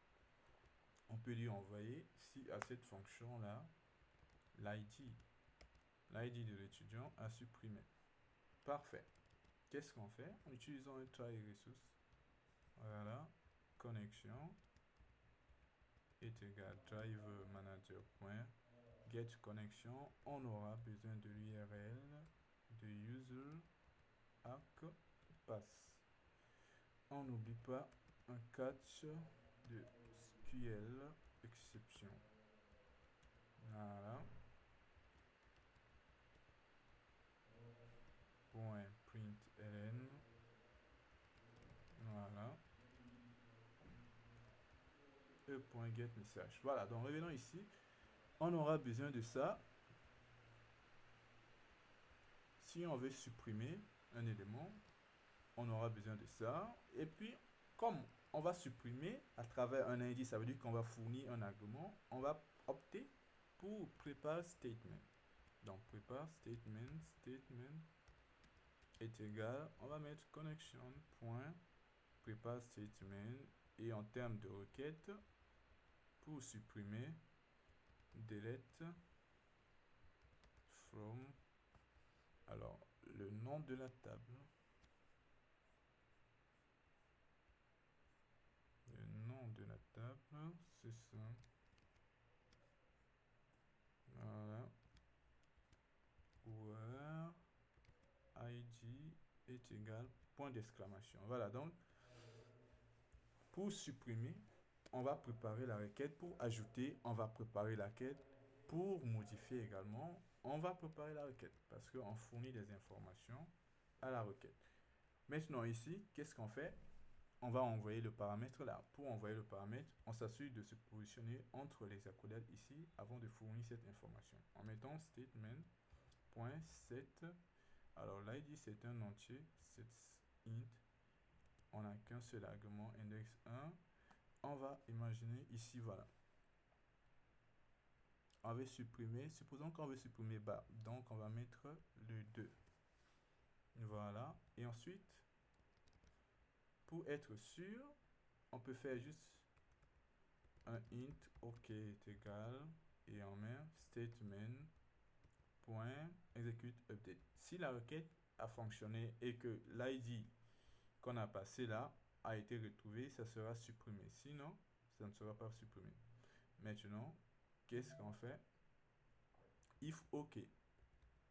On peut lui envoyer si à cette fonction-là, l'ID de l'étudiant a supprimé. Parfait. Qu'est-ce qu'on fait en utilisant un try resource? Voilà, connexion est égal driver manager.get connexion. On aura besoin de l'URL de user arc pass. On n'oublie pas un catch de SQL exception. Voilà. Point println. Voilà. E.getMessage. Voilà, donc revenons ici. On aura besoin de ça. Si on veut supprimer un élément, on aura besoin de ça. Et puis, comme on va supprimer à travers un indice, ça veut dire qu'on va fournir un argument, on va opter pour prepare statement. Donc, prepare statement est égal, on va mettre connection.prepare statement et en termes de requête, pour supprimer, delete from, alors, le nom de la table. Le nom de la table, c'est ça. Voilà. Where ID est égal point d'exclamation. Voilà, donc, pour supprimer, on va préparer la requête. Pour ajouter, on va préparer la requête. Pour modifier également, on va préparer la requête parce qu'on fournit des informations à la requête. Maintenant ici, qu'est-ce qu'on fait? On va envoyer le paramètre là. Pour envoyer le paramètre, on s'assure de se positionner entre les accolades ici avant de fournir cette information. En mettant statement.set. Alors l'id c'est un entier, c'est int. On n'a qu'un seul argument, index 1. On va imaginer ici, voilà. On veut supprimer, supposons qu'on veut supprimer bas. Donc on va mettre le 2. Voilà. Et ensuite, pour être sûr, on peut faire juste un int ok est égal et on met statement.execute update. Si la requête a fonctionné et que l'id qu'on a passé là a été retrouvé, ça sera supprimé. Sinon, ça ne sera pas supprimé. Maintenant, qu'est-ce qu'on fait? If OK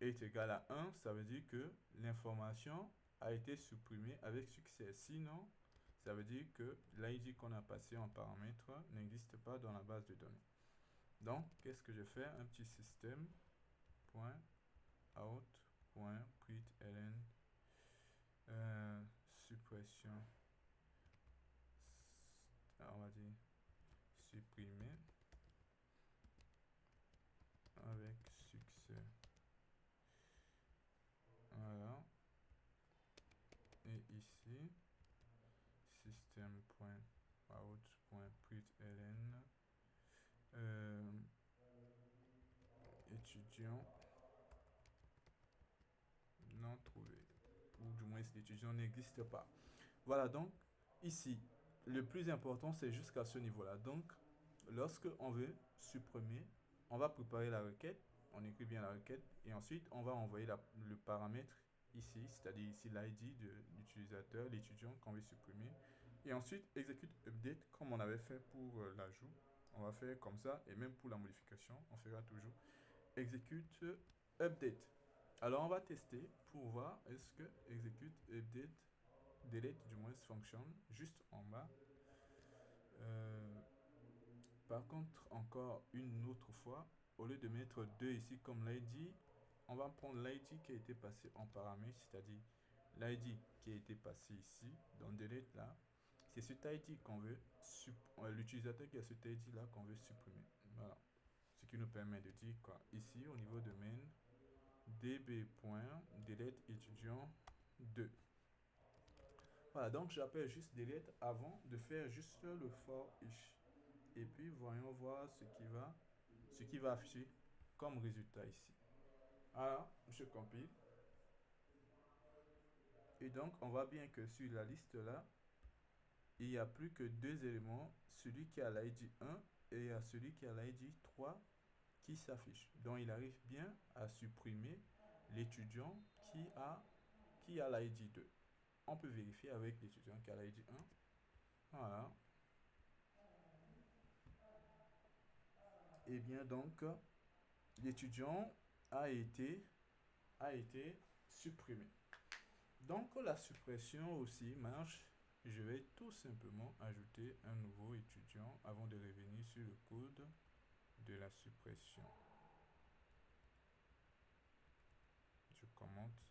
est égal à 1, ça veut dire que l'information a été supprimée avec succès. Sinon, ça veut dire que l'ID qu'on a passé en paramètre n'existe pas dans la base de données. Donc, qu'est-ce que je fais? Un petit système.out.println suppression, on va dire supprimer avec succès. Voilà. Et ici, système.out.println étudiant non trouvé. Ou du moins, l'étudiant n'existe pas. Voilà, donc, ici, le plus important, c'est jusqu'à ce niveau-là. Donc, lorsque on veut supprimer, on va préparer la requête, on écrit bien la requête, et ensuite, on va envoyer le paramètre ici, c'est-à-dire ici l'ID de l'utilisateur, l'étudiant qu'on veut supprimer, et ensuite, execute update, comme on avait fait pour l'ajout. On va faire comme ça, et même pour la modification, on fera toujours execute update. Alors, on va tester pour voir est-ce que execute update delete du moins fonctionne juste en bas. Par contre, encore une autre fois, au lieu de mettre 2 ici comme l'ID, on va prendre l'ID qui a été passé en paramètre, c'est-à-dire l'ID qui a été passé ici, dans delete là. C'est cet ID qu'on veut, l'utilisateur qui a cet ID là qu'on veut supprimer. Voilà. Ce qui nous permet de dire quoi, ici au niveau de main, db.delete étudiant 2. Voilà, donc j'appelle juste delete avant de faire juste le for each. Et puis voyons voir ce qui va afficher comme résultat ici. Alors, je compile. Et donc, on voit bien que sur la liste là, il n'y a plus que 2 éléments, celui qui a l'ID 1 et celui qui a l'ID 3 qui s'affiche. Donc, il arrive bien à supprimer l'étudiant qui a l'ID 2. On peut vérifier avec l'étudiant qui a l'ID 1. Voilà. Et bien donc, l'étudiant a été supprimé. Donc la suppression aussi marche. Je vais tout simplement ajouter un nouveau étudiant avant de revenir sur le code de la suppression. Je commente.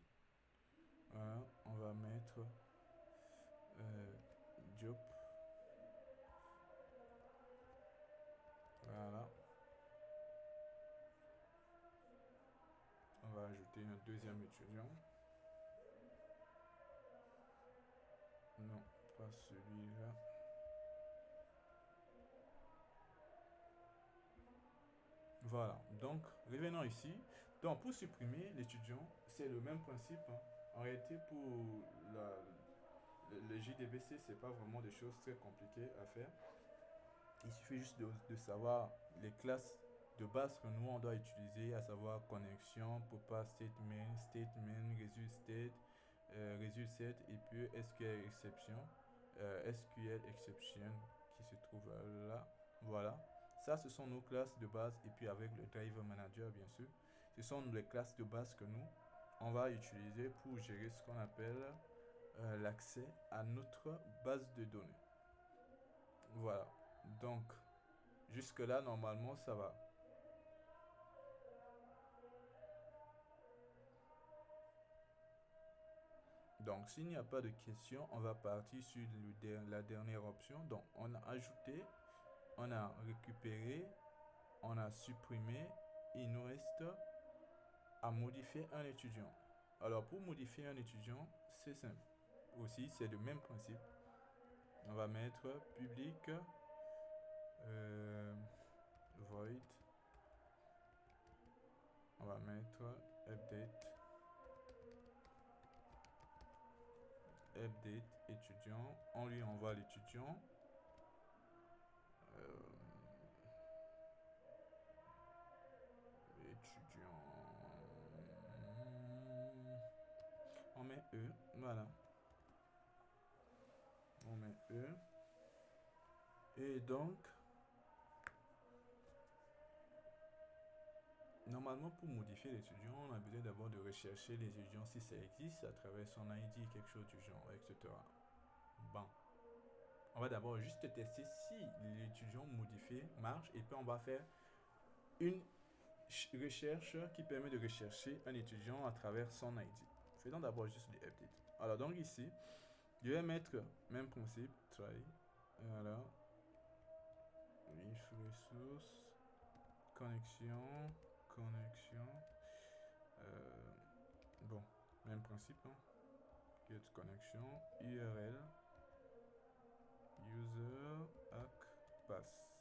Voilà, on va mettre job. Voilà. On va ajouter un deuxième étudiant. Non, pas celui-là. Voilà, donc revenons ici. Donc pour supprimer l'étudiant, c'est le même principe. En réalité, pour le JDBC, c'est pas vraiment des choses très compliquées à faire. Il suffit juste de savoir les classes de base que nous on doit utiliser, à savoir connexion, popa statement, result state, result set et puis SQL exception, SQL exception qui se trouve là. Voilà. Ça, ce sont nos classes de base et puis avec le driver manager bien sûr. Ce sont les classes de base que nous on va utiliser pour gérer ce qu'on appelle l'accès à notre base de données. Voilà. Donc, jusque là, normalement, ça va. Donc, s'il n'y a pas de questions, on va partir sur la dernière option. Donc, on a ajouté, on a récupéré, on a supprimé. Il nous reste à modifier un étudiant. Alors, pour modifier un étudiant, c'est simple. Aussi, c'est le même principe. On va mettre public void. On va mettre update étudiant. On lui envoie l'étudiant. Étudiant. On met E. Voilà. On met E. Et donc, normalement, pour modifier l'étudiant, on a besoin d'abord de rechercher les étudiants si ça existe à travers son ID, quelque chose du genre, etc. Bon. On va d'abord juste tester si l'étudiant modifié marche et puis on va faire une recherche qui permet de rechercher un étudiant à travers son ID. Faisons d'abord juste les updates. Alors donc ici, je vais mettre même principe, try. Voilà. If resource, connexion. Bon, même principe. Get connexion, URL, user, hack, pass.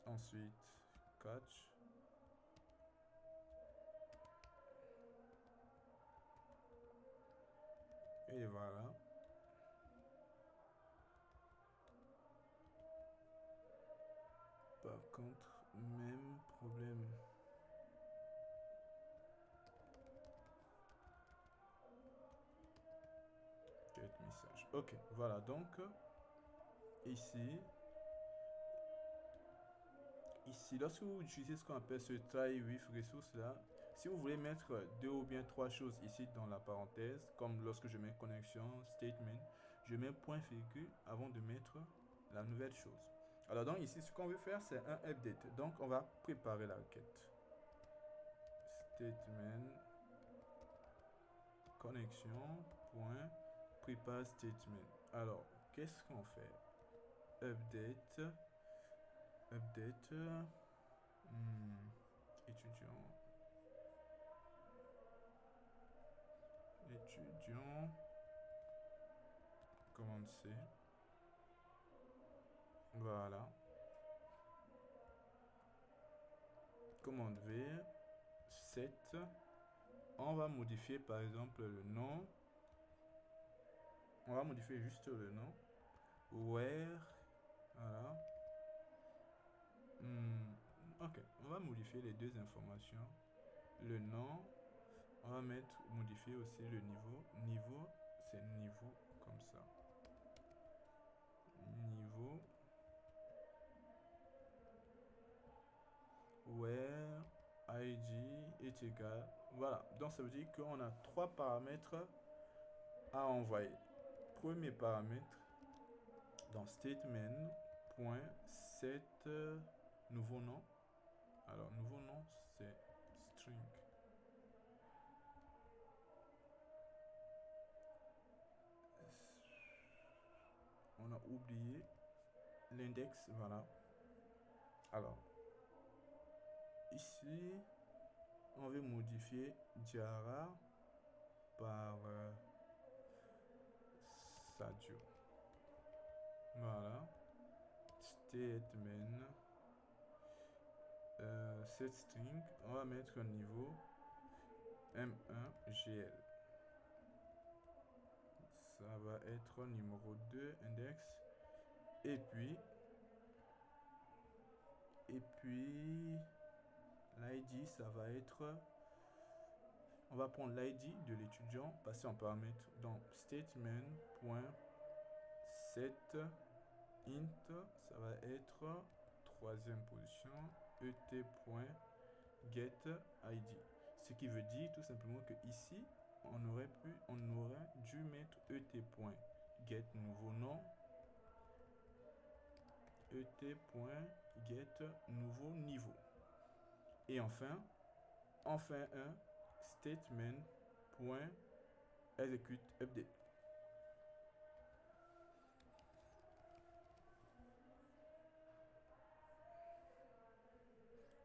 Ensuite, catch. Et voilà. Par contre, même problème. Get message. Ok, voilà. Donc, ici, lorsque vous utilisez ce qu'on appelle ce try with resource là, si vous voulez mettre 2 ou bien 3 choses ici dans la parenthèse, comme lorsque je mets connexion, statement, je mets point virgule avant de mettre la nouvelle chose. Alors donc ici, ce qu'on veut faire, c'est un update. Donc on va préparer la requête. Statement connexion point prepare statement. Alors qu'est-ce qu'on fait? Update étudiant commande C. Voilà. Commande V, 7. On va modifier par exemple le nom. On va modifier juste le nom. Where. Voilà. Ok, on va modifier les deux informations. Le nom. On va modifier aussi le niveau. Niveau, c'est niveau comme ça. Niveau. Where ID est égal. Voilà, donc ça veut dire qu'on a trois paramètres à envoyer. Premier paramètre dans statement.set nouveau nom. Alors nouveau nom c'est string. On a oublié l'index, voilà. Alors ici on veut modifier Diarra par Sadio. Voilà. Statement set string, on va mettre un niveau M1 GL. Ça va être numéro 2 index. Et puis l'ID, ça va être, on va prendre l'ID de l'étudiant, passer en paramètre dans statement.set int, ça va être troisième position et.getID. Ce qui veut dire tout simplement que ici on aurait dû mettre et.get nouveau nom, et.get nouveau niveau. Et enfin un statement.execute update.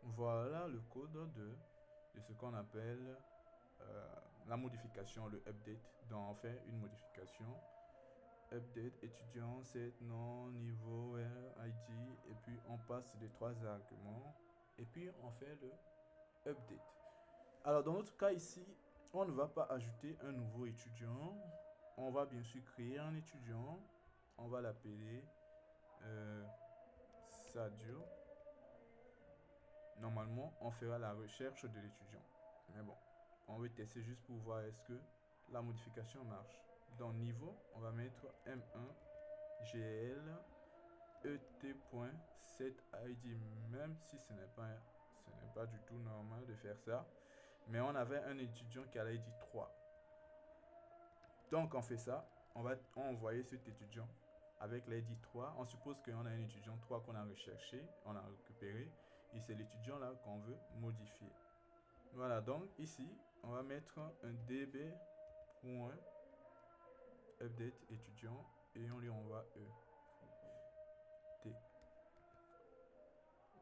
Voilà le code de ce qu'on appelle la modification, le update. Donc on fait une modification. Update étudiant, set nom, niveau, ID, et puis on passe les trois arguments et puis on fait le update. Alors dans notre cas ici, on ne va pas ajouter un nouveau étudiant. On va bien sûr créer un étudiant. On va l'appeler Sadio. Normalement, on fera la recherche de l'étudiant. Mais bon, on veut tester juste pour voir est-ce que la modification marche. Dans niveau, on va mettre M1 GL et.setID, même si ce n'est pas du tout normal de faire ça. Mais on avait un étudiant qui a l'ID 3. Donc on fait ça, on va envoyer cet étudiant avec l'ID 3. On suppose qu'on a un étudiant 3 qu'on a recherché, on a récupéré. Et c'est l'étudiant là qu'on veut modifier. Voilà, donc ici, on va mettre un db.update étudiant et on lui envoie T.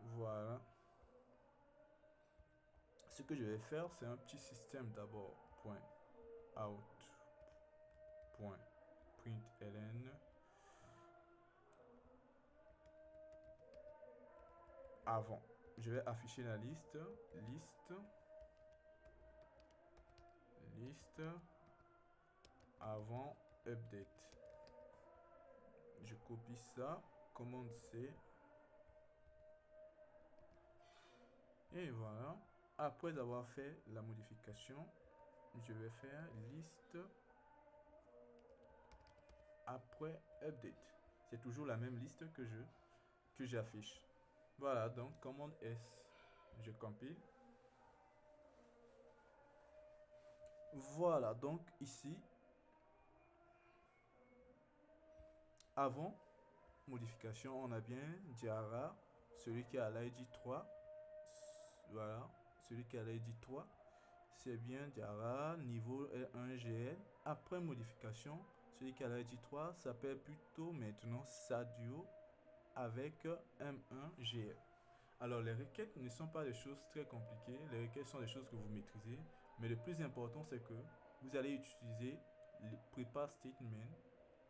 Voilà. Ce que je vais faire, c'est un petit système d'abord. .out.println avant. Je vais afficher la liste avant update. Je copie ça, commande C. Et voilà. Après avoir fait la modification, je vais faire liste après update. C'est toujours la même liste que j'affiche. Voilà, donc commande S. Je compile. Voilà, donc ici, avant modification, on a bien Diarra, celui qui a l'ID 3. Voilà, celui qui a l'ID 3. C'est bien Diarra, niveau L1GL. Après modification, celui qui a l'ID 3 s'appelle plutôt maintenant Sadio avec M1GL. Alors, les requêtes ne sont pas des choses très compliquées. Les requêtes sont des choses que vous maîtrisez. Mais le plus important, c'est que vous allez utiliser les prepare statement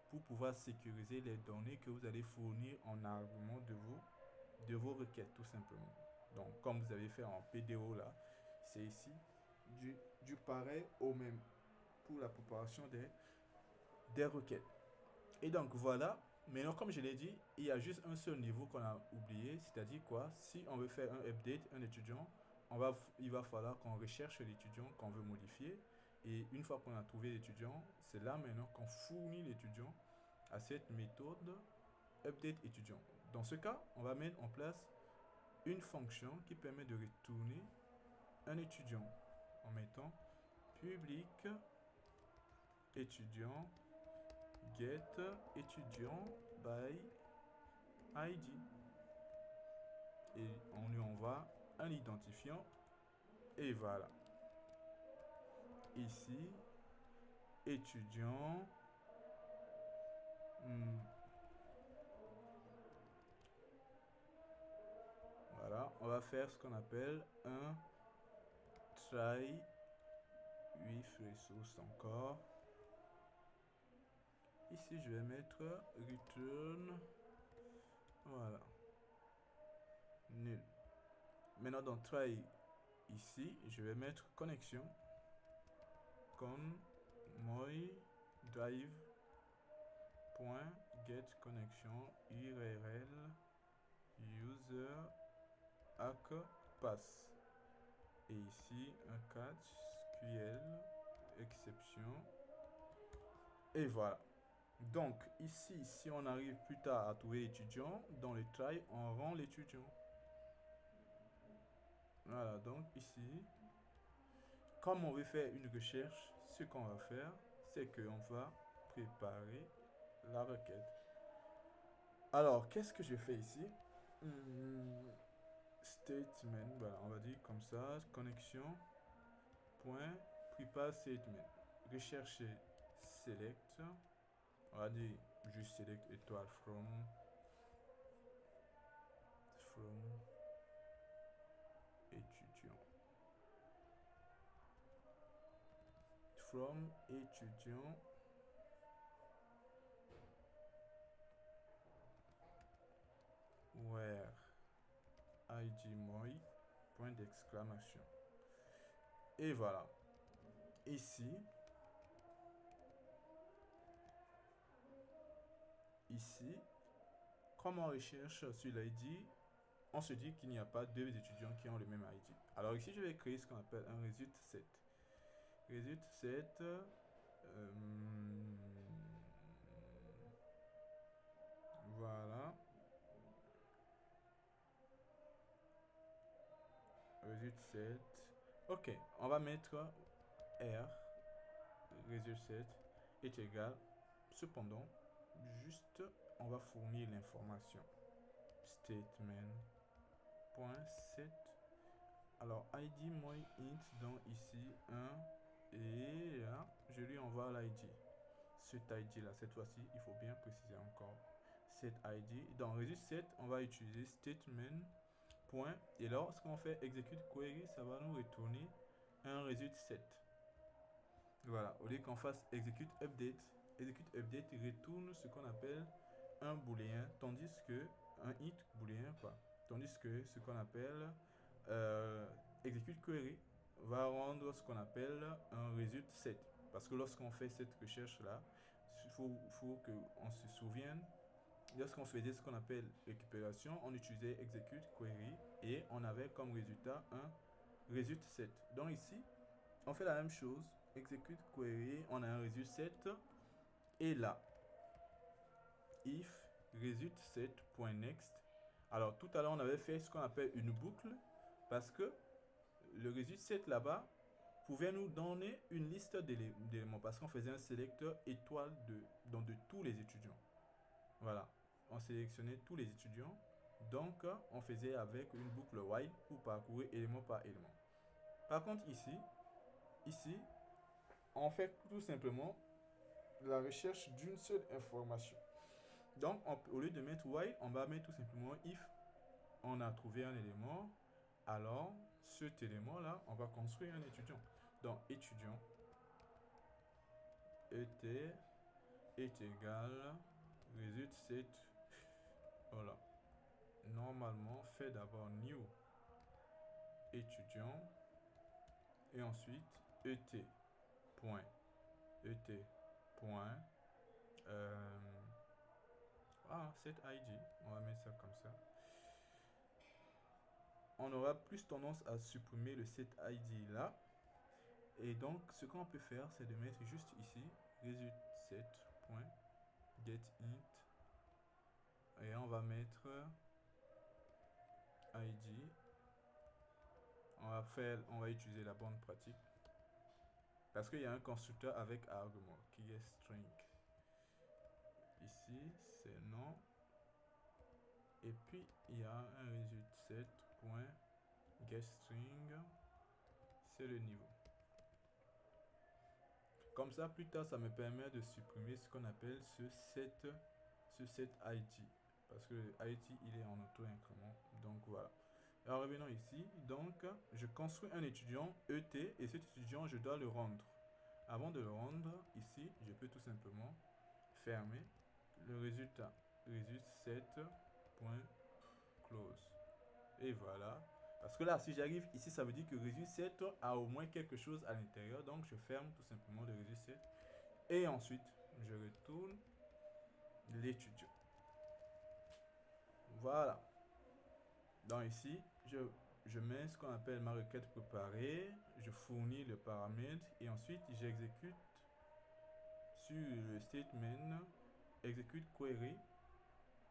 pour pouvoir sécuriser les données que vous allez fournir en argument de vos requêtes, tout simplement. Donc, comme vous avez fait en PDO là, c'est ici du pareil au même pour la préparation des requêtes. Et donc, voilà. Maintenant, comme je l'ai dit, il y a juste un seul niveau qu'on a oublié, c'est-à-dire quoi? Si on veut faire un update, un étudiant, il va falloir qu'on recherche l'étudiant qu'on veut modifier. Et une fois qu'on a trouvé l'étudiant, c'est là maintenant qu'on fournit l'étudiant à cette méthode update étudiant. Dans ce cas, on va mettre en place une fonction qui permet de retourner un étudiant en mettant public étudiant get étudiant by ID et on lui envoie un identifiant et voilà. Ici étudiant voilà, on va faire ce qu'on appelle un try with resource encore. Ici, je vais mettre return. Voilà. Nul. Maintenant, dans try, ici, je vais mettre connexion. Comme moi drive point get connexion URL user hack pass. Et ici, un catch SQL exception. Et voilà. Donc, ici, si on arrive plus tard à trouver l'étudiant, dans le try, on rend l'étudiant. Voilà, donc ici, comme on veut faire une recherche, ce qu'on va faire, c'est qu'on va préparer la requête. Alors, qu'est-ce que je fais ici? Statement, voilà, on va dire comme ça, connexion, point, prepare statement. Rechercher, select. On va dire juste select étoile from étudiant. From étudiant. Where ID moi, point d'exclamation. Et voilà. Ici, comme on recherche sur l'ID, on se dit qu'il n'y a pas deux étudiants qui ont le même ID. Alors ici, je vais créer ce qu'on appelle un result set. Result set, voilà. Result set. Ok, on va mettre R, result set est égal. Cependant, juste, on va fournir l'information. Statement.set. Alors, ID moi int, donc ici 1. Et là, je lui envoie l'ID. Cet ID là, cette fois-ci, il faut bien préciser encore. Cet ID. Dans result set, on va utiliser statement. Point. Et lorsqu'on fait execute query, ça va nous retourner un result set. Voilà. Au lieu qu'on fasse execute update retourne ce qu'on appelle un booléen, tandis que un int booléen quoi. Tandis que ce qu'on appelle execute query va rendre ce qu'on appelle un result set. Parce que lorsqu'on fait cette recherche là, il faut qu'on se souvienne. Lorsqu'on faisait ce qu'on appelle récupération, on utilisait execute query et on avait comme résultat un result set. Donc ici, on fait la même chose. Execute query, on a un result set. Et là, if result set.next. Alors tout à l'heure, on avait fait ce qu'on appelle une boucle parce que le result set là-bas pouvait nous donner une liste d'éléments parce qu'on faisait un sélecteur étoile de tous les étudiants. Voilà. on sélectionnait tous les étudiants. Donc, on faisait avec une boucle while pour parcourir élément par élément. Par contre, ici, on fait tout simplement la recherche d'une seule information. Donc, au lieu de mettre while, on va mettre tout simplement if on a trouvé un élément, alors cet élément-là, on va construire un étudiant. Donc, étudiant est égal résulte set. Voilà. Normalement, fait d'abord new étudiant et ensuite et point set id. On va mettre ça comme ça. On aura plus tendance à supprimer le set id là. Et donc, ce qu'on peut faire, c'est de mettre juste ici result set.getInt et on va mettre id. On va utiliser la bonne pratique parce qu'il y a un constructeur avec argument qui est string. Ici, c'est nom. Et puis, il y a un result set.getString. C'est le niveau. Comme ça, plus tard, ça me permet de supprimer ce qu'on appelle ce set id. Parce que le id, il est en auto-incrément. Donc, voilà. Alors, revenons ici. Donc, je construis un étudiant ET et cet étudiant, je dois le rendre. Avant de le rendre, ici, je peux tout simplement fermer le résultat. Result set.close. Et voilà. Parce que là, si j'arrive ici, ça veut dire que result set a au moins quelque chose à l'intérieur. Donc, je ferme tout simplement le result set. Et ensuite, je retourne l'étudiant. Voilà. Donc ici, je mets ce qu'on appelle ma requête préparée. Je fournis le paramètre. Et ensuite, j'exécute sur le statement execute query.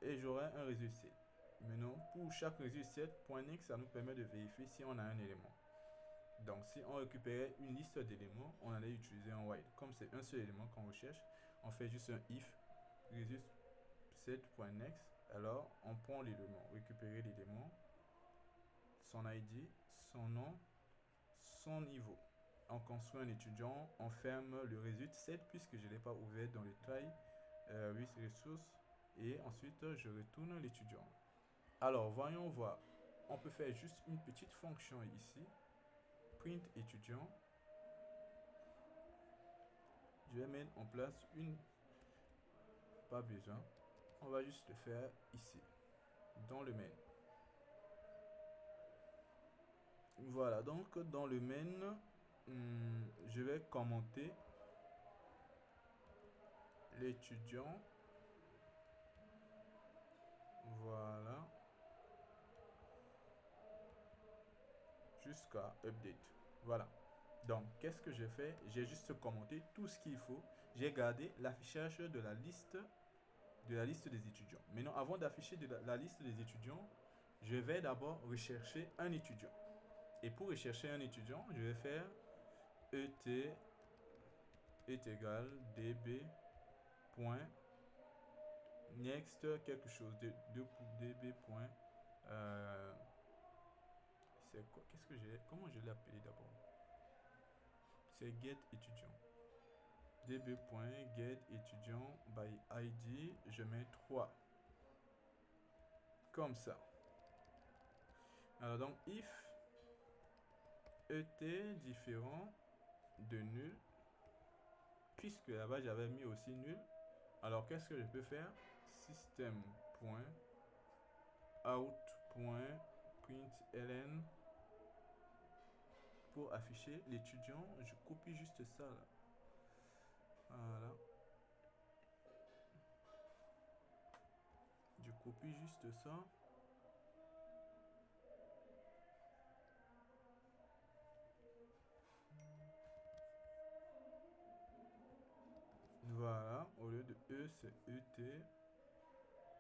Et j'aurai un result set. Maintenant, pour chaque result set, .next, ça nous permet de vérifier si on a un élément. Donc, si on récupérait une liste d'éléments, on allait utiliser un while. Comme c'est un seul élément qu'on recherche, on fait juste un if result set.next. Alors, on prend l'élément, récupérer l'élément, son ID, son nom, son niveau. On construit un étudiant, on ferme le result set puisque je ne l'ai pas ouvert dans le try with resources. Et ensuite, je retourne l'étudiant. Alors, voyons voir. On peut faire juste une petite fonction ici. Print étudiant. Je vais mettre en place une. Pas besoin. On va juste le faire ici. Dans le main. Voilà. Donc, dans le main, je vais commenter l'étudiant. Voilà. Jusqu'à update. Voilà. Donc, qu'est-ce que j'ai fait? J'ai juste commenté tout ce qu'il faut. J'ai gardé l'affichage de la liste des étudiants. Maintenant, avant d'afficher la liste des étudiants, je vais d'abord rechercher un étudiant. Et pour rechercher un étudiant, je vais faire et est égal db.next quelque chose de db. C'est quoi? Qu'est-ce que j'ai? Comment je l'ai appelé d'abord? C'est get étudiant. db.get étudiant by id, je mets 3. Comme ça. Alors donc if était différent de nul, puisque là-bas j'avais mis aussi nul, alors qu'est-ce que je peux faire? System.out.println pour afficher l'étudiant. Je copie juste ça là. Voilà. Je copie juste ça. Voilà. Au lieu de E, c'est ET.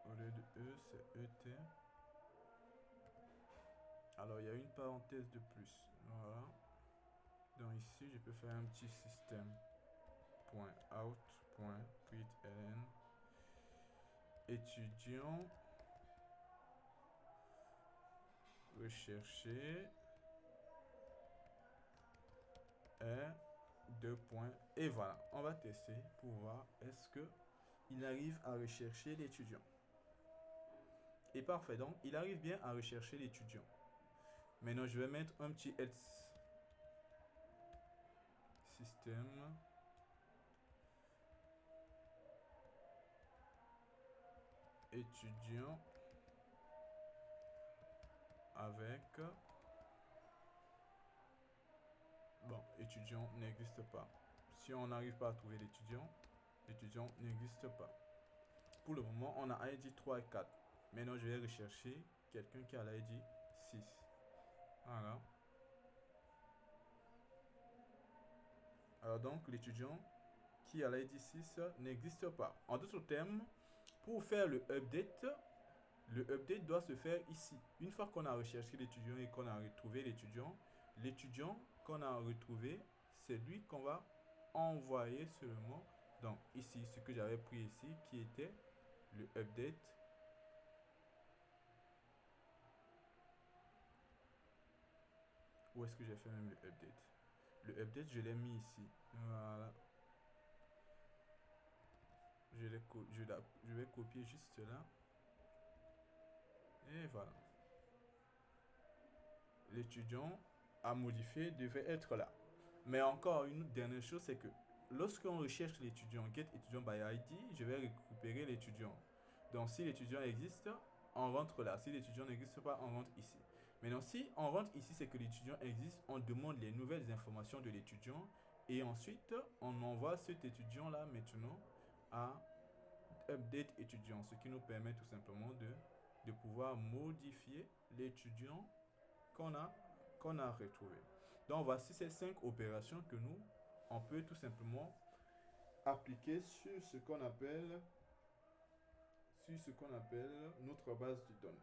Au lieu de E, c'est ET. Alors, il y a une parenthèse de plus. Voilà. Donc ici, je peux faire un petit système.out.println étudiant recherché est 2 points. Et voilà, on va tester pour voir est-ce que il arrive à rechercher l'étudiant. Et parfait, donc il arrive bien à rechercher l'étudiant. Maintenant, je vais mettre un petit else système étudiant avec bon, étudiant n'existe pas. Si on n'arrive pas à trouver l'étudiant, l'étudiant n'existe pas. Pour le moment, on a ID 3 et 4. Maintenant, je vais rechercher quelqu'un qui a l'ID 6. Voilà. Alors donc, l'étudiant qui a l'ID 6 n'existe pas. En d'autres termes, pour faire le update doit se faire ici. Une fois qu'on a recherché l'étudiant et qu'on a retrouvé l'étudiant qu'on a retrouvé, c'est lui qu'on va envoyer seulement. Donc ici, ce que j'avais pris ici, qui était le update. Où est-ce que j'ai fait même le update? Le update, je l'ai mis ici. Voilà. Je vais copier juste là. Et voilà. L'étudiant à modifier devait être là. Mais encore une dernière chose, c'est que lorsqu'on recherche l'étudiant, get étudiant by ID, je vais récupérer l'étudiant. Donc si l'étudiant existe, on rentre là. Si l'étudiant n'existe pas, on rentre ici. Maintenant, si on rentre ici, c'est que l'étudiant existe, on demande les nouvelles informations de l'étudiant et ensuite on envoie cet étudiant-là maintenant à update étudiant, ce qui nous permet tout simplement de pouvoir modifier l'étudiant qu'on a retrouvé. Donc voici ces 5 opérations que nous, on peut tout simplement appliquer sur ce qu'on appelle notre base de données.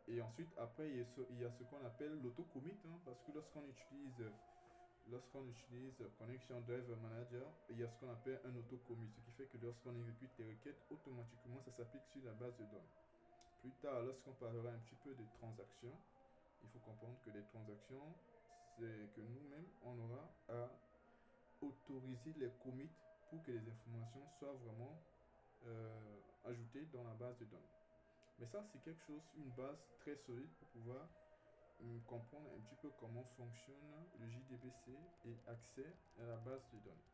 Et ensuite, après, il y a ce qu'on appelle l'autocommit, hein, parce que lorsqu'on utilise Connection Driver Manager, il y a ce qu'on appelle un autocommit, ce qui fait que lorsqu'on exécute des requêtes, automatiquement, ça s'applique sur la base de données. Plus tard, lorsqu'on parlera un petit peu de transactions, il faut comprendre que les transactions, c'est que nous-mêmes, on aura à autoriser les commits pour que les informations soient vraiment ajoutées dans la base de données. Mais ça, c'est quelque chose, une base très solide pour pouvoir comprendre un petit peu comment fonctionne le JDBC et accès à la base de données.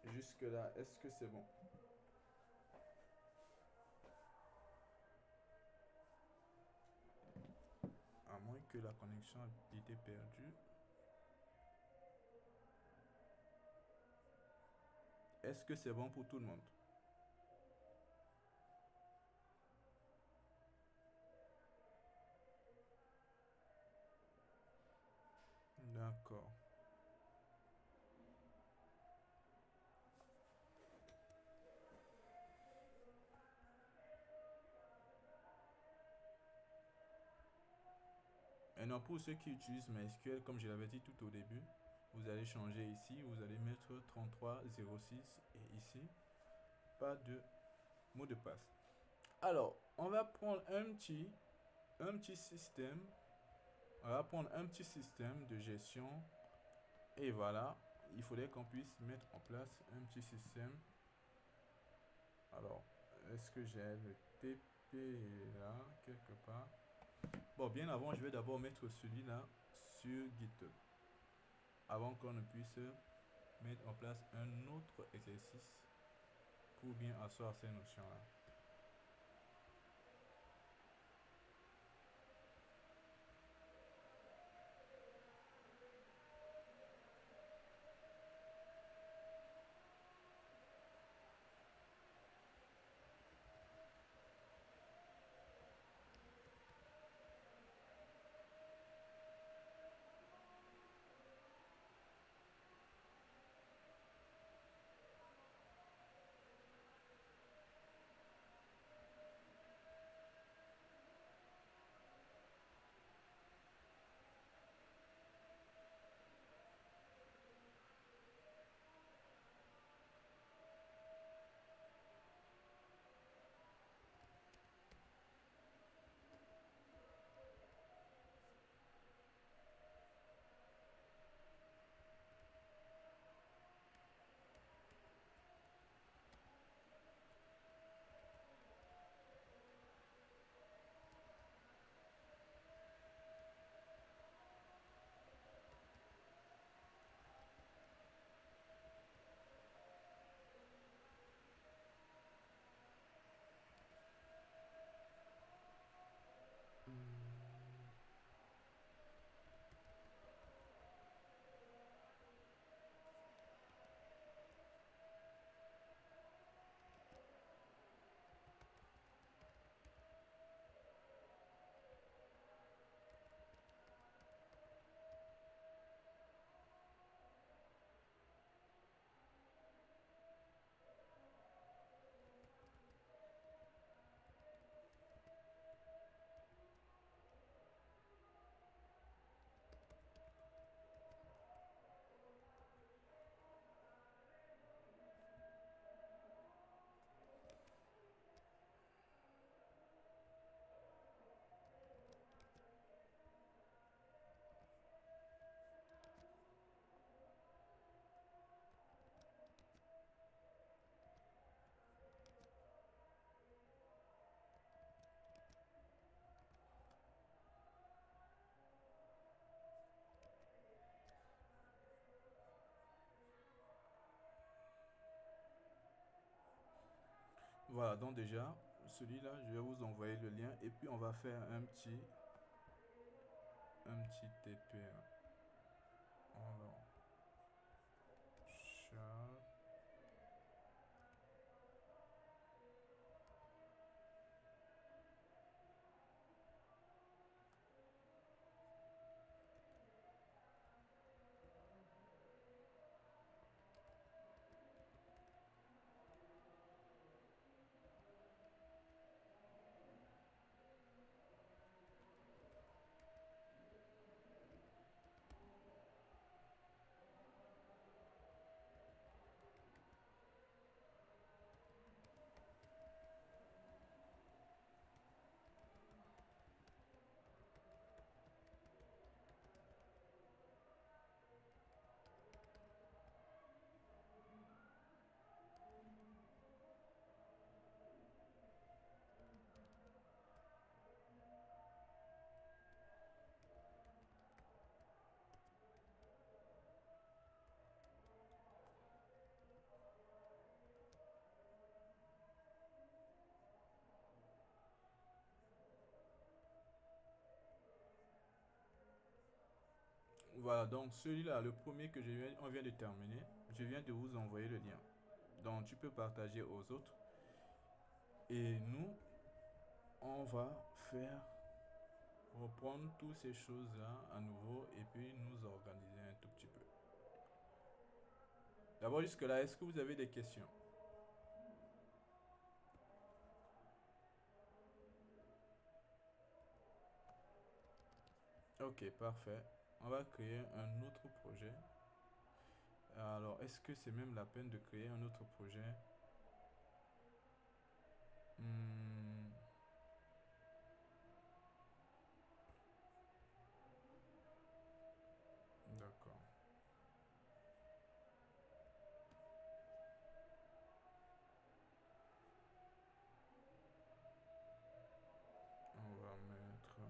Jusque-là, est-ce que c'est bon? À moins que la connexion ait été perdue. Est-ce que c'est bon pour tout le monde? D'accord. Maintenant, pour ceux qui utilisent MySQL, comme je l'avais dit tout au début, vous allez changer ici, vous allez mettre 3306 et ici, pas de mot de passe. Alors, on va prendre un petit système. On va prendre un petit système de gestion. Et voilà, il faudrait qu'on puisse mettre en place un petit système. Alors, est-ce que j'ai le TP là, quelque part? Bon, bien avant, je vais d'abord mettre celui-là sur GitHub. Avant qu'on ne puisse mettre en place un autre exercice pour bien asseoir ces notions-là. Voilà, donc déjà, celui-là, je vais vous envoyer le lien et puis on va faire un petit TP. Alors, chat. Voilà, donc celui-là, le premier on vient de terminer, je viens de vous envoyer le lien. Donc tu peux partager aux autres. Et nous, on va reprendre toutes ces choses-là à nouveau et puis nous organiser un tout petit peu. D'abord jusque-là, est-ce que vous avez des questions? Ok, parfait. On va créer un autre projet. Alors, est-ce que c'est même la peine de créer un autre projet? Hmm, d'accord. On va mettre...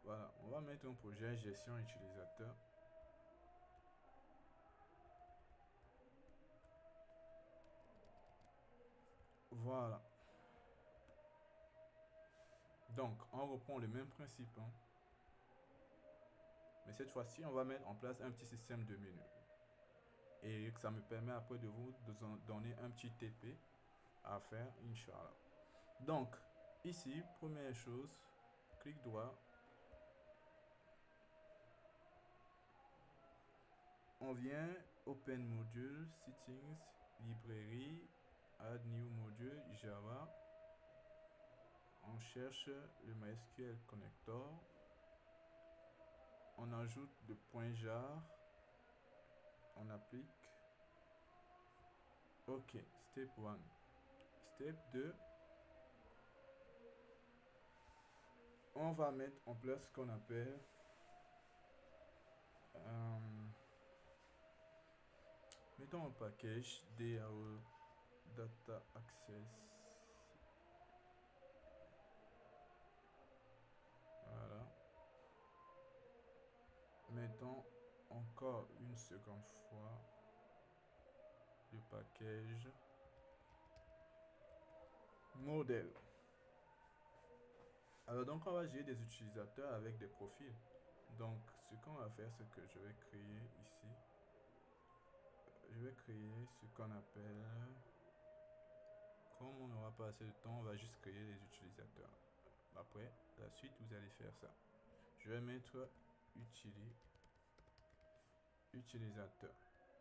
Voilà, on va mettre un projet gestion utilisateur. Voilà. Donc, on reprend le même principe, hein. Mais cette fois-ci, on va mettre en place un petit système de menu. Et ça me permet après de vous donner un petit TP à faire, Inch'Allah. Donc, ici, première chose, clic droit. On vient Open Module, Settings, Librairie, Add New Module, Java. On cherche le MySQL Connector. On ajoute le point jar. On applique. Ok, step 1. Step 2. On va mettre en place ce qu'on appelle mettons un package DAO Data Access. Voilà. Mettons encore une seconde fois le package modèle. Alors donc on va gérer des utilisateurs avec des profils. Donc ce qu'on va faire, c'est que je vais créer ici. Je vais créer ce qu'on appelle. Comme on n'aura pas assez de temps, on va juste créer les utilisateurs. Après, la suite, vous allez faire ça. Je vais mettre utilisateur.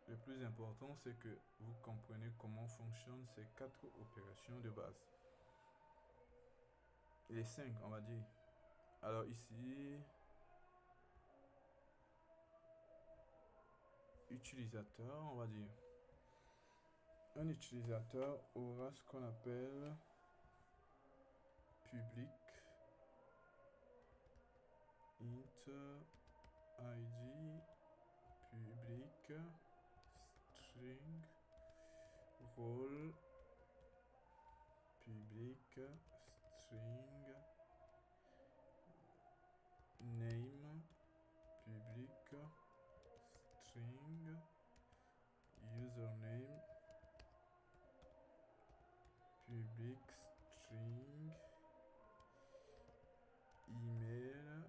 Le plus important, c'est que vous comprenez comment fonctionnent ces 4 opérations de base. Les 5, on va dire. Alors ici, utilisateur, on va dire. Un utilisateur aura ce qu'on appelle public, int, id, public, string, rôle public string name public string username public string email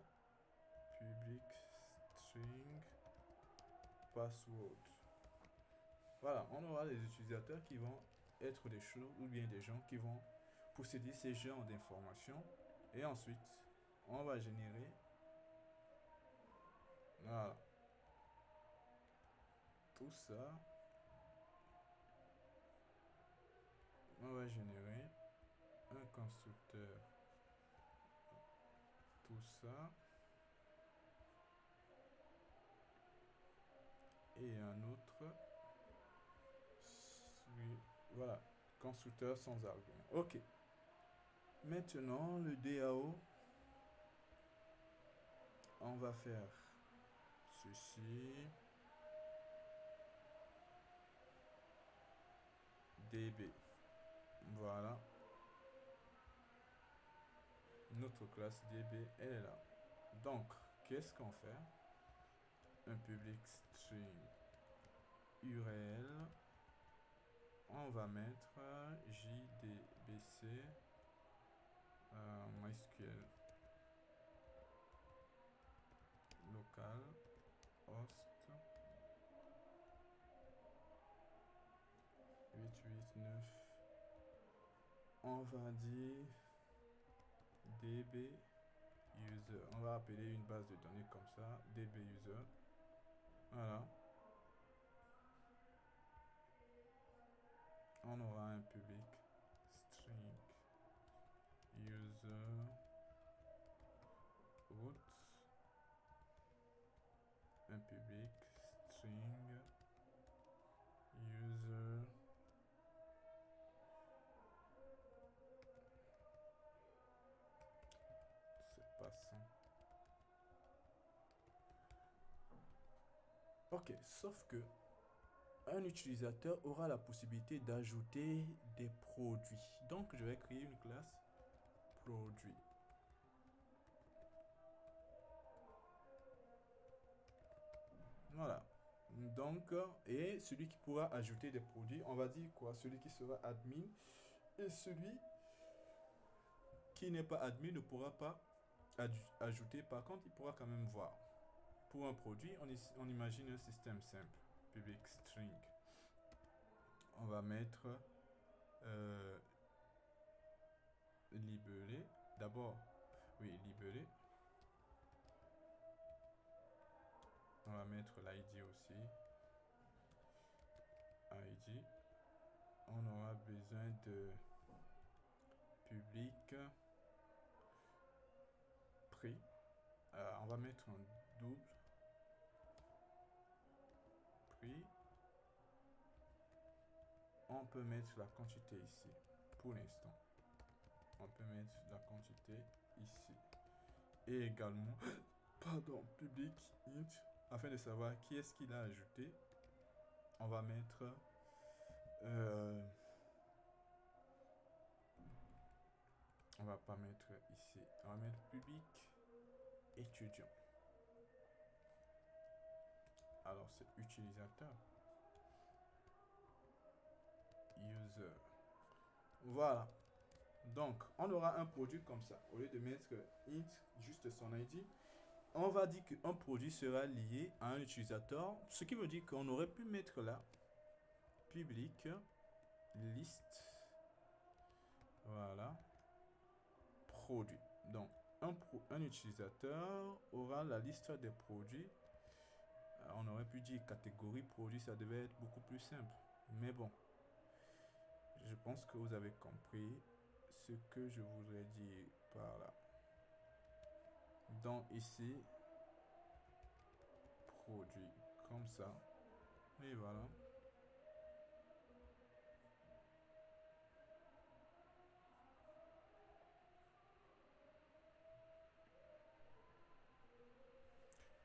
public string password. Voilà, on aura des utilisateurs qui vont être des choses ou bien des gens qui vont posséder ces genres d'informations et ensuite on va générer, voilà, tout ça. On va générer un constructeur, tout ça, et un autre, voilà, constructeur sans argument. Ok. Maintenant, le DAO, on va faire ceci. DB. Voilà. Notre classe DB, elle est là. Donc, qu'est-ce qu'on fait? Un public string URL. On va mettre JDBC MySQL local host 889. On va dire DB user. On va appeler une base de données comme ça, DB user. Voilà. On aura un public string user root, un public string user c'est passant. Ok, sauf que un utilisateur aura la possibilité d'ajouter des produits. Donc, je vais créer une classe produit. Voilà. Donc, et celui qui pourra ajouter des produits, on va dire quoi? Celui qui sera admin et celui qui n'est pas admin ne pourra pas ajouter. Par contre, il pourra quand même voir. Pour un produit, on imagine un système simple. Public string. On va mettre libellé. D'abord, oui, libellé. On va mettre l'ID aussi. ID. On aura besoin de public prix. On va mettre un double prix. On peut mettre la quantité ici pour l'instant. On peut mettre la quantité ici. Et également, pardon, public int, afin de savoir qui est-ce qu'il a ajouté. On va mettre on va pas mettre ici. On va mettre public étudiant. Alors c'est utilisateur. User. Voilà. Donc, on aura un produit comme ça. Au lieu de mettre int, juste son ID, on va dire qu'un produit sera lié à un utilisateur. Ce qui veut dire qu'on aurait pu mettre là public liste. Voilà. Produit. Donc, un utilisateur aura la liste des produits. On aurait pu dire catégorie produit, ça devait être beaucoup plus simple. Mais bon, je pense que vous avez compris ce que je voudrais dire par là. Donc ici, produit, comme ça. Et voilà.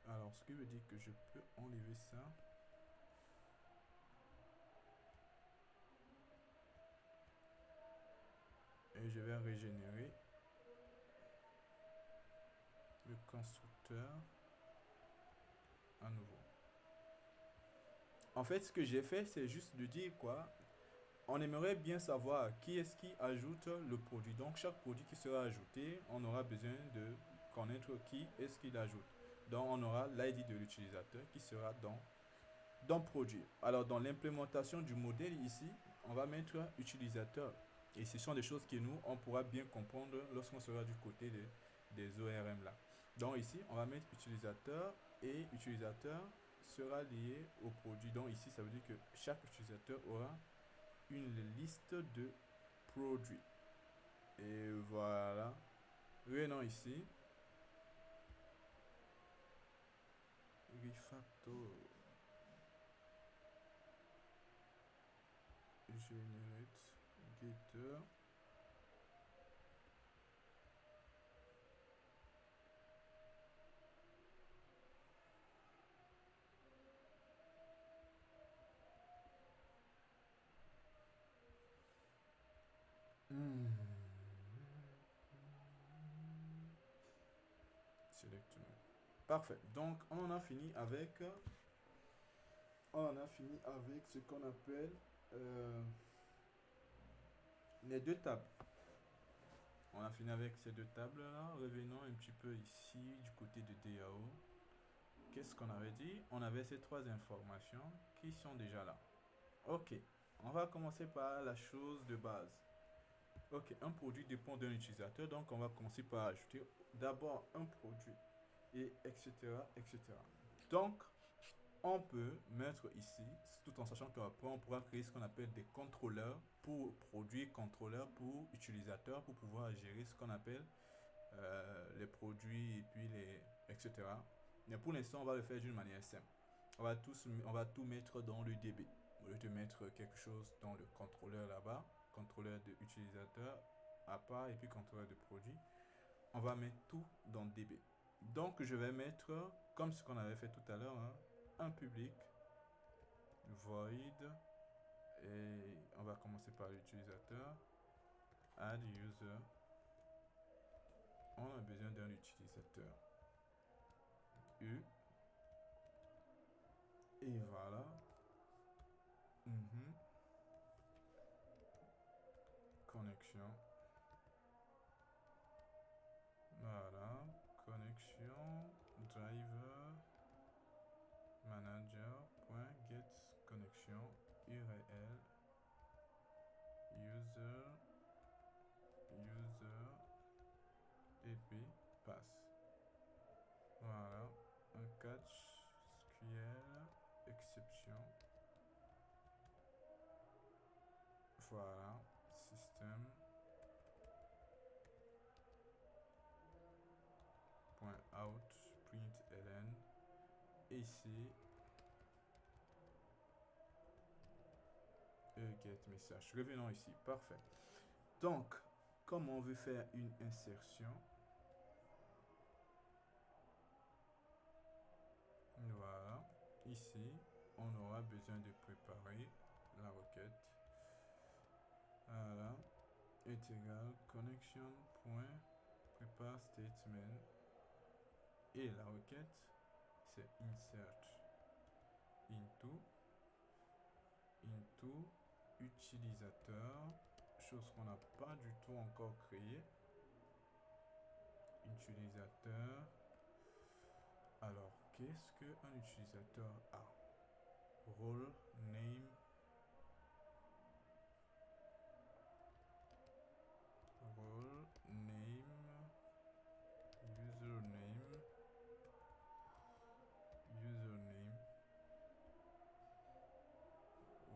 Alors, ce qui veut dire que je peux enlever ça. et je vais régénérer le constructeur à nouveau. En fait, ce que j'ai fait, c'est juste de dire quoi? On aimerait bien savoir qui est-ce qui ajoute le produit. Donc, chaque produit qui sera ajouté, on aura besoin de connaître qui est-ce qui l'ajoute. Donc, on aura l'ID de l'utilisateur qui sera dans produit. Alors, dans l'implémentation du modèle ici, on va mettre utilisateur. Et ce sont des choses que nous, on pourra bien comprendre lorsqu'on sera du côté des ORM là. Donc, ici, on va mettre utilisateur et utilisateur sera lié au produit. Donc, ici, ça veut dire que chaque utilisateur aura une liste de produits. Et voilà. Revenons ici. Refactor. Generate getter. Select. Parfait. Donc, on en a fini avec ce qu'on appelle les deux tables. On a fini avec ces deux tables là. Revenons un petit peu ici du côté de DAO. Qu'est-ce qu'on avait dit? On avait ces trois informations qui sont déjà là. Ok, on va commencer par la chose de base. Ok, un produit dépend d'un utilisateur, donc on va commencer par ajouter d'abord un produit et etc. etc. Donc, on peut mettre ici, tout en sachant qu'après on pourra créer ce qu'on appelle des contrôleurs pour produits, contrôleurs pour utilisateurs, pour pouvoir gérer ce qu'on appelle les produits et puis les etc. Mais pour l'instant, on va le faire d'une manière simple. On va tout mettre dans le DB. Au lieu de mettre quelque chose dans le contrôleur là-bas, contrôleur de utilisateur à part et puis contrôleur de produit, on va mettre tout dans DB. Donc je vais mettre, comme ce qu'on avait fait tout à l'heure, hein, un public void et on va commencer par l'utilisateur add user. On a besoin d'un utilisateur U et voilà. Connexion. Voilà, connexion driver manager.get connexion URL user ep pass. Voilà, un catch SQL exception. Voilà, système .out println ici get message. Revenons ici, parfait. Donc, comme on veut faire une insertion, voilà, ici, on aura besoin de préparer la requête. Voilà, est égal connection.prepare statement et la requête c'est insert into utilisateur, chose qu'on n'a pas du tout encore créée. Utilisateur. Alors, qu'est-ce qu'un utilisateur a? Role name. Role name. Username.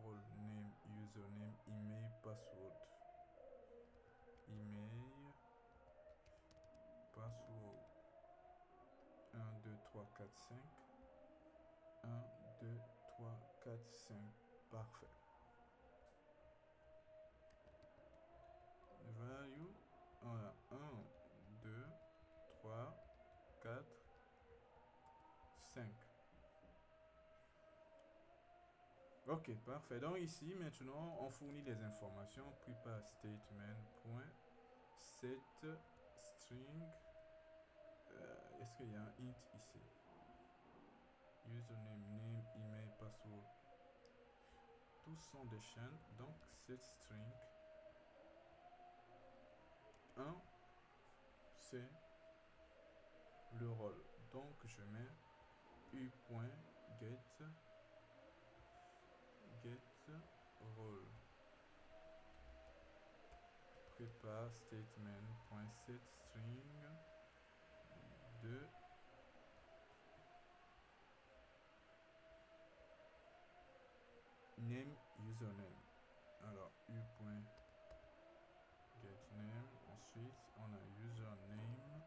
Role name, username, email, password. Email, password. 1, 2, 3, 4, 5. 1, 2, 3, 4, 5. Parfait. Value. Voilà. 1, 2, 3, 4, 5. Ok, parfait. Donc ici, maintenant, on fournit les informations. Prepare statement. Point. set string. Est-ce qu'il y a un int ici? Username, name, email, password. Tous sont des chaînes. Donc set string 1, c'est le rôle. Donc je mets u.get role. Prépare statement.setString 2 name username. Alors u.getName. Ensuite on a username.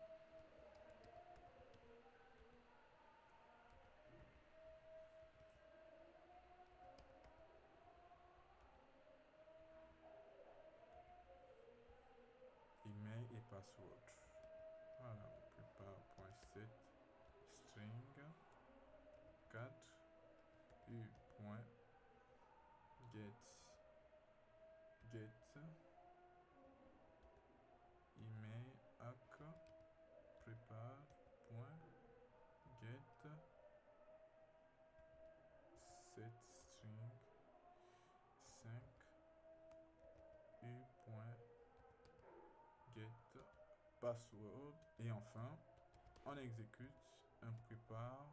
Email et password. Voilà, prépare.set string 4 u.get email hack prépare.get set string 5 u.get password et enfin on exécute un prépare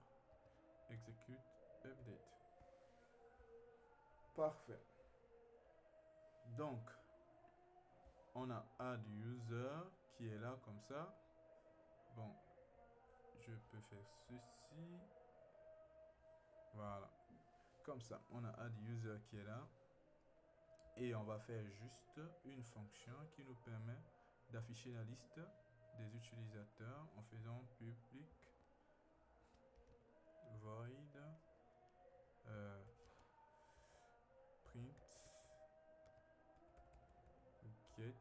execute update. Parfait. Donc on a add user qui est là comme ça. Bon, je peux faire ceci. Voilà, comme ça on a add user qui est là et on va faire juste une fonction qui nous permet d'afficher la liste des utilisateurs en faisant public void print get.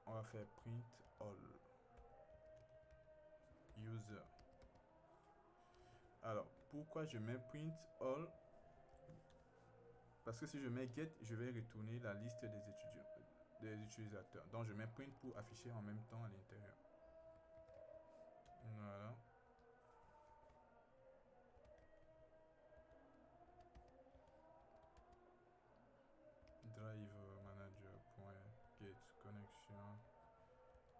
On va faire print all user. Alors pourquoi je mets print all? Parce que si je mets get, je vais retourner la liste des étudiants, des utilisateurs. Donc je mets print pour afficher en même temps à l'intérieur. Voilà. Driver manager.get connection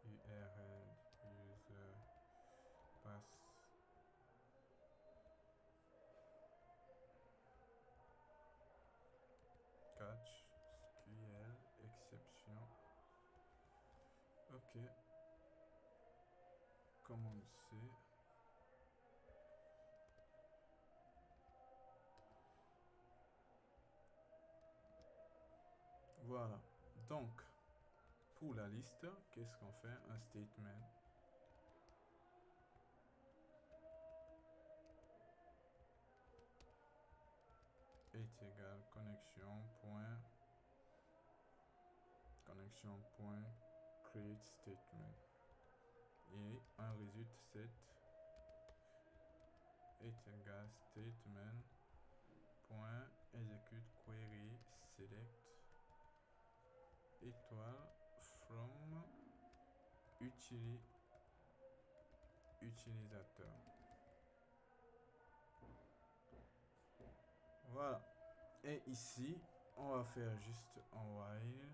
URL user pass catch SQL exception. Ok, commande C. Voilà. Donc pour la liste, qu'est-ce qu'on fait? Un statement est égal connexion.create statement et un résulte set est égal statement.execute query select étoile from utilisateur. Voilà. Et ici, on va faire juste un while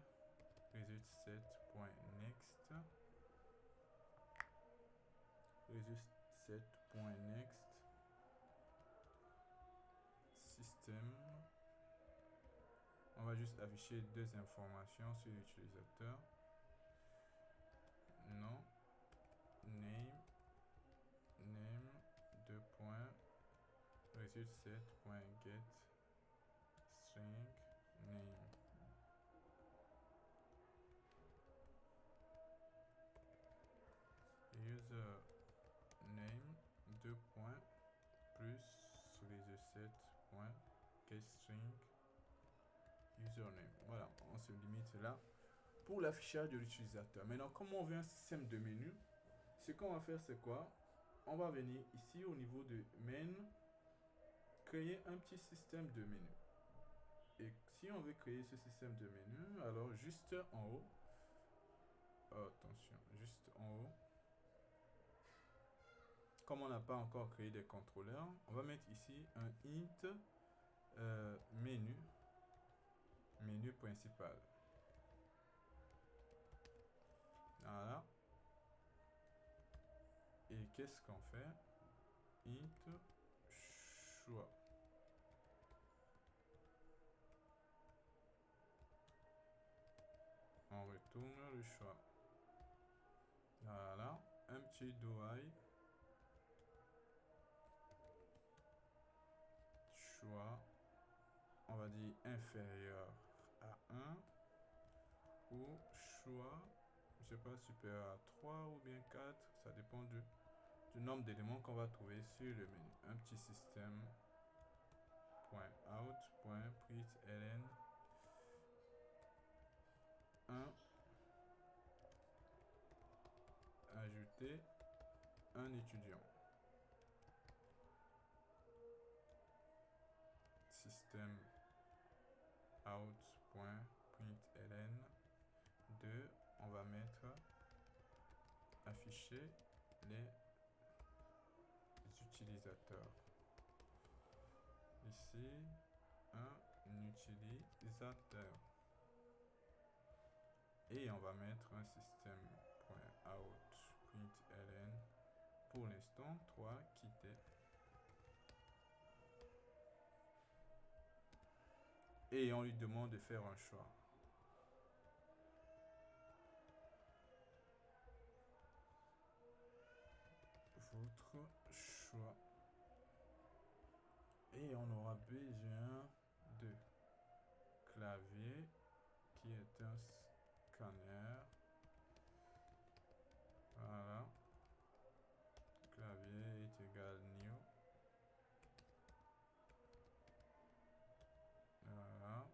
result set.next system. On va juste afficher deux informations sur l'utilisateur. Nom, name, deux points, result set.get string name. User name, deux points, plus result set.get string username. Voilà, on se limite là pour l'affichage de l'utilisateur. Maintenant, comme on veut un système de menu, ce qu'on va faire, c'est quoi? On va venir ici au niveau de main, créer un petit système de menu. Et si on veut créer ce système de menu, alors juste en haut, attention, juste en haut, comme on n'a pas encore créé des contrôleurs, on va mettre ici un int menu, menu principal. Voilà. Et qu'est-ce qu'on fait? Int choix. On retourne le choix. Voilà. Un petit while. Choix. On va dire inférieur à 1. Ou choix, je sais pas, supérieur à 3 ou bien 4. Ça dépend du nombre d'éléments qu'on va trouver sur le menu. Un petit système. .out.println 1, ajouter un étudiant. Système out.println 2, on va mettre afficher les utilisateurs. Ici, un utilisateur. Et on va mettre un système.out.println pour l'instant 3 quitter. Et on lui demande de faire un choix. Votre choix. Et on aura besoin de clavier qui est un scanner. Voilà. Clavier est égal new. Voilà.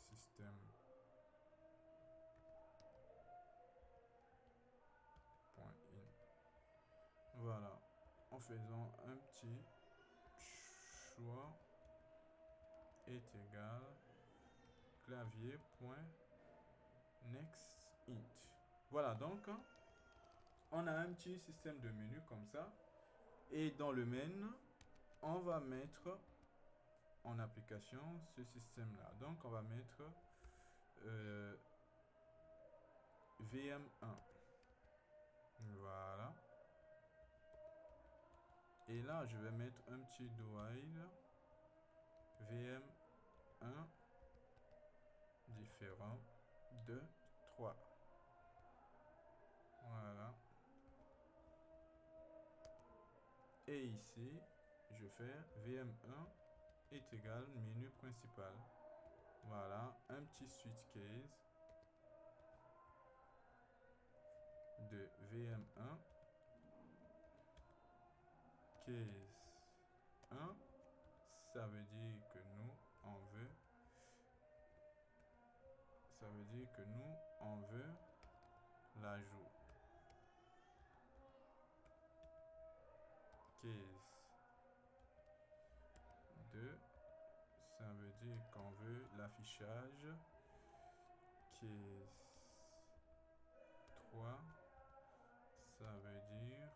Système. .in. Voilà. En faisant un petit choix est égal clavier.next int. Voilà, donc on a un petit système de menu comme ça. Et dans le main, on va mettre en application ce système-là. Donc on va mettre VM1. Voilà. Et là, je vais mettre un petit while VM1 différent de 3. Voilà. Et ici, je fais VM1 est égal menu principal. Voilà, un petit switch case de VM1 case 1, ça veut dire que nous on veut l'ajout. Case 2, ça veut dire qu'on veut l'affichage. Case 3, ça veut dire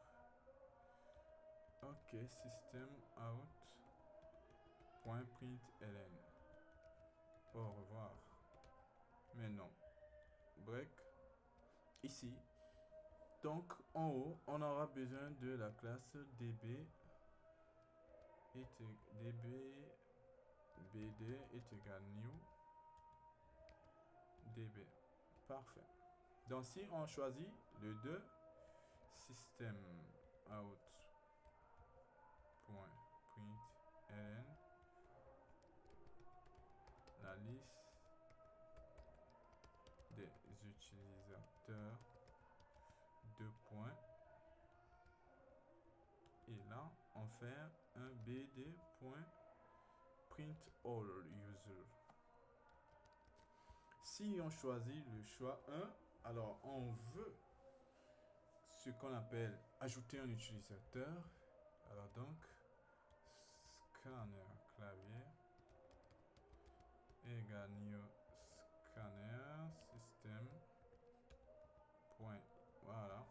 ok, system out.println. Au revoir. Mais non. Break. Ici. Donc, en haut, on aura besoin de la classe db bd est égal new db. Parfait. Donc, si on choisit le 2, système out.println, la liste des utilisateurs, 2 points, et là on fait un bd.printAllUser. Si on choisit le choix 1, alors on veut ce qu'on appelle ajouter un utilisateur. Alors donc scanner clavier égale new scanner système point. Voilà.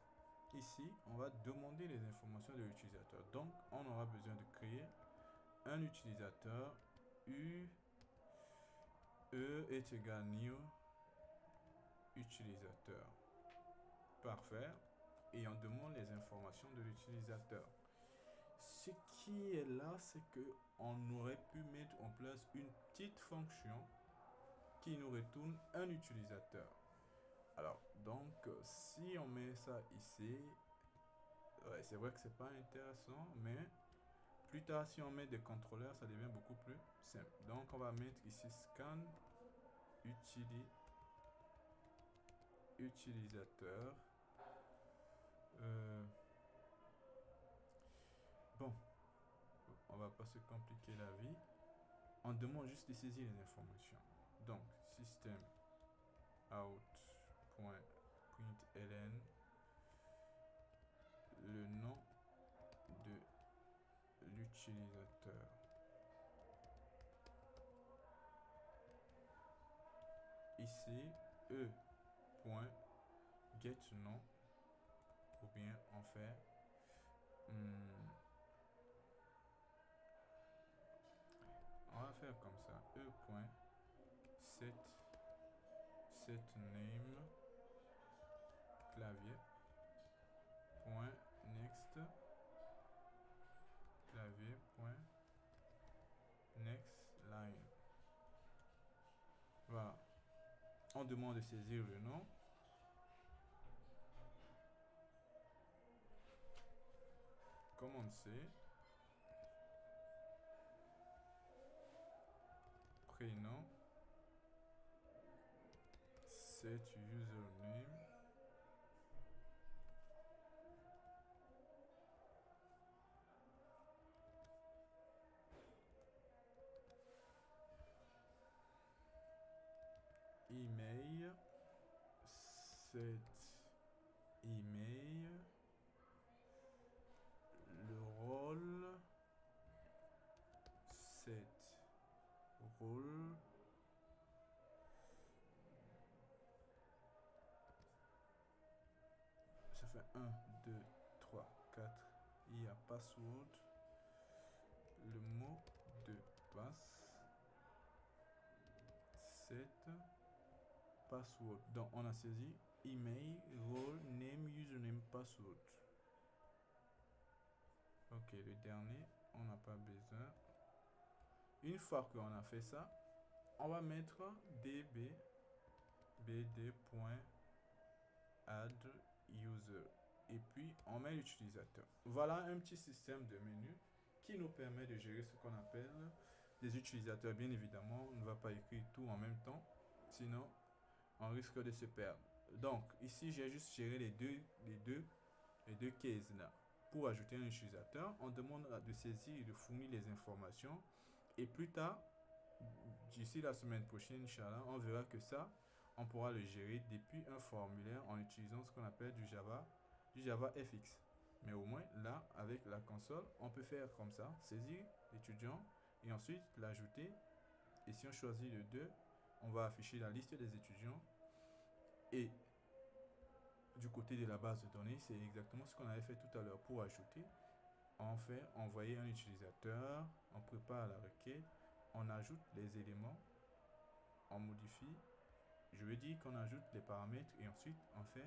Ici, on va demander les informations de l'utilisateur. Donc, on aura besoin de créer un utilisateur U E est égal new utilisateur. Parfait. Et on demande les informations de l'utilisateur. Ce qui est là, c'est que on aurait pu mettre en place une petite fonction qui nous retourne un utilisateur. Alors, donc, si on met ça ici, ouais, c'est vrai que c'est pas intéressant, mais plus tard, si on met des contrôleurs, ça devient beaucoup plus simple. Donc, on va mettre ici scan utilisateur. Bon, on va pas se compliquer la vie. On demande juste de saisir les informations. Donc, système out.println le nom de l'utilisateur. Ici, e.getNom ou bien on fait on va faire comme ça e.setName clavier point next clavier point next line. Voilà. On demande de saisir le nom. Comme on sait, prénom, set username, email, set email, le rôle, set rôle, ça fait 1, 2, 3, 4, il y a password, le mot de passe, set password. Donc on a saisi email, role, name, username, password. Ok, le dernier, on n'a pas besoin. Une fois qu'on a fait ça, on va mettre db bd.add_user et puis on met l'utilisateur. Voilà un petit système de menu qui nous permet de gérer ce qu'on appelle des utilisateurs. Bien évidemment, on ne va pas écrire tout en même temps, sinon on risque de se perdre. Donc ici, j'ai juste géré les deux cases là. Pour ajouter un utilisateur, on demande de saisir et de fournir les informations. Et plus tard, d'ici la semaine prochaine, Inch'Allah, on verra que ça, on pourra le gérer depuis un formulaire en utilisant ce qu'on appelle du Java FX. Mais au moins, là, avec la console, on peut faire comme ça, saisir l'étudiant et ensuite l'ajouter. Et si on choisit le 2, on va afficher la liste des étudiants. Et du côté de la base de données, c'est exactement ce qu'on avait fait tout à l'heure pour ajouter. On fait envoyer un utilisateur, on prépare la requête, on ajoute les éléments, on modifie, je veux dire qu'on ajoute les paramètres et ensuite on fait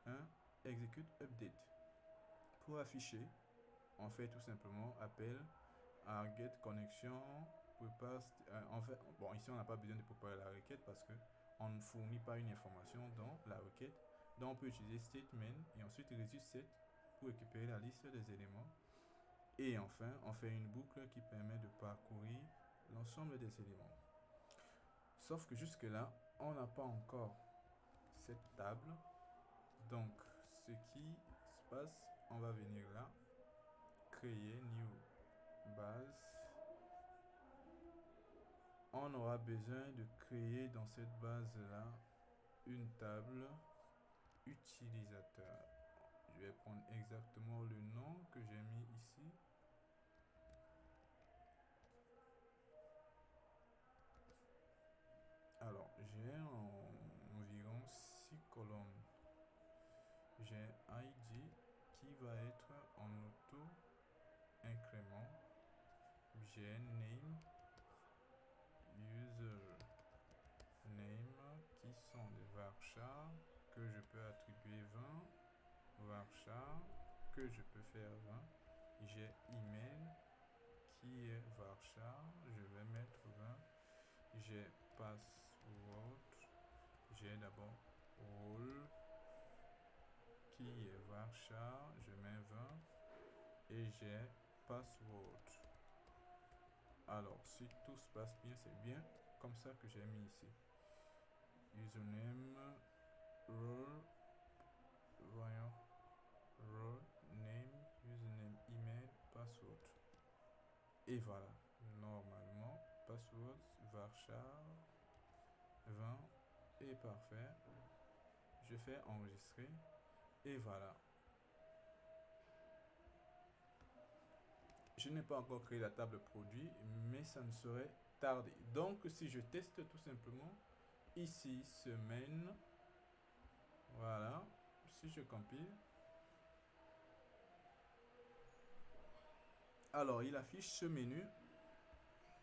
un execute update. Pour afficher, on fait tout simplement appel à get connection, prépare, bon ici on n'a pas besoin de préparer la requête parce que on ne fournit pas une information dans la requête. Donc on peut utiliser statement et ensuite result set pour récupérer la liste des éléments. Et enfin, on fait une boucle qui permet de parcourir l'ensemble des éléments. Sauf que jusque-là, on n'a pas encore cette table. Donc, ce qui se passe, on va venir là, créer new base. On aura besoin de créer dans cette base-là une table utilisateur. Je vais prendre exactement le nom que j'ai mis ici. J'ai environ 6 colonnes. J'ai ID qui va être en auto incrément. J'ai name, user name qui sont des varchar que je peux attribuer 20, varchar que je peux faire 20. J'ai email qui est varchar, je vais mettre 20. J'ai password, j'ai d'abord role qui est varchar, je mets 20 et j'ai password. Alors, si tout se passe bien, c'est bien comme ça que j'ai mis ici. Username, role, voyons, role, name, username, email, password. Et voilà, normalement, password, varchar, 20 est parfait. Je fais enregistrer et voilà. Je n'ai pas encore créé la table produit, mais ça ne saurait tarder. Donc, si je teste tout simplement, ici, semaine, voilà, si je compile, alors il affiche ce menu.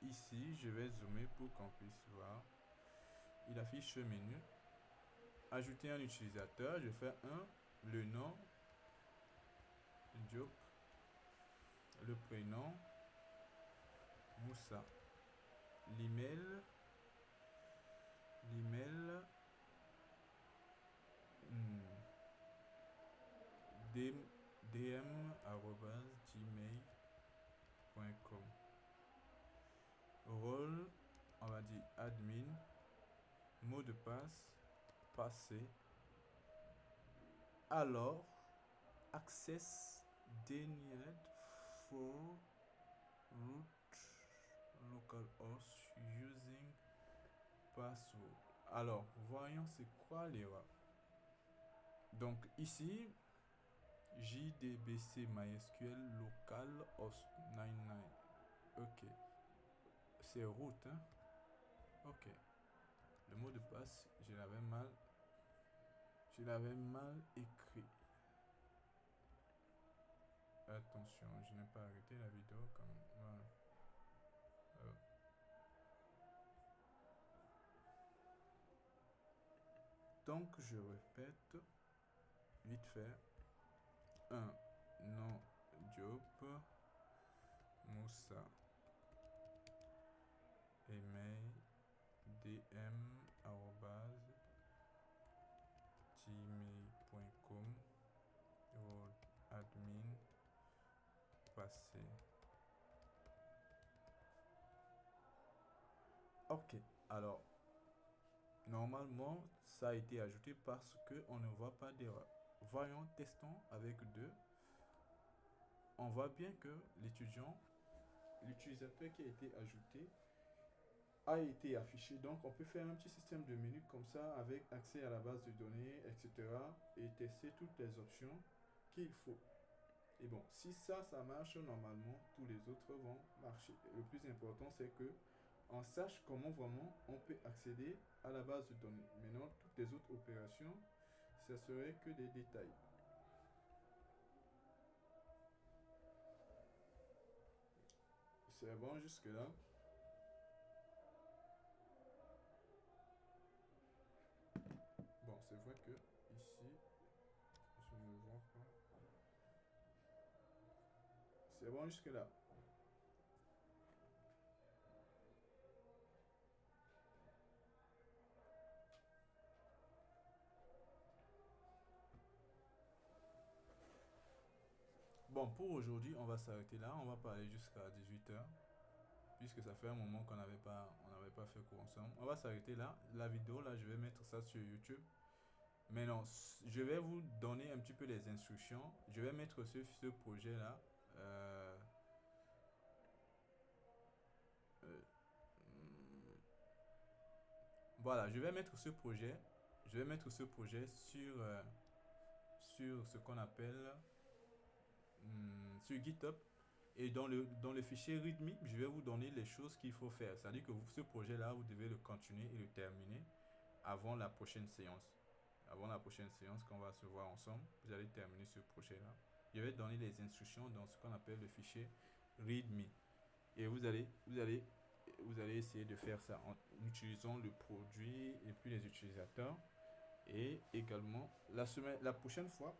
Ici, je vais zoomer pour qu'on puisse voir. Il affiche ce menu. Ajouter un utilisateur, je fais le nom, Diop, le prénom, Moussa, l'email, dm@gmail.com. Rôle, on va dire admin, mot de passe, passé. Alors, access denied for root localhost using password. Alors, voyons c'est quoi l'erreur. Donc ici, JDBC MySQL localhost 99. Ok. C'est root, hein? Ok. Le mot de passe, je l'avais mal écrit. Attention, je n'ai pas arrêté la vidéo comme voilà. Donc je répète vite fait. Nom Diop, Moussa, email, dm@gmail.com, admin, passé. Ok, alors normalement ça a été ajouté parce que on ne voit pas d'erreur. Voyons, testons avec 2. On voit bien que l'utilisateur qui a été ajouté a été affiché. Donc on peut faire un petit système de menu comme ça avec accès à la base de données, etc. et tester toutes les options qu'il faut. Et bon, si ça marche, normalement, tous les autres vont marcher. Le plus important, c'est que on sache comment vraiment on peut accéder à la base de données. Maintenant, toutes les autres opérations, ça serait que des détails. C'est bon jusque-là. Bon, c'est vrai que ici, je ne vois pas. C'est bon jusque-là. Bon, pour aujourd'hui, on va s'arrêter là. On va pas aller jusqu'à 18h. Puisque ça fait un moment qu'on n'avait pas fait cours ensemble. On va s'arrêter là. La vidéo, là, je vais mettre ça sur YouTube. Mais non, je vais vous donner un petit peu les instructions. Je vais mettre ce projet-là. Voilà, je vais mettre ce projet. Je vais mettre ce projet sur ce qu'on appelle sur GitHub. Et dans le fichier README, je vais vous donner les choses qu'il faut faire. C'est-à-dire que ce projet-là, vous devez le continuer et le terminer. avant la prochaine séance. Avant la prochaine séance qu'on va se voir ensemble, vous allez terminer ce projet-là. Je vais donner les instructions dans ce qu'on appelle le fichier README. Et vous allez essayer de faire ça en utilisant le produit et puis les utilisateurs. Et également, la prochaine fois,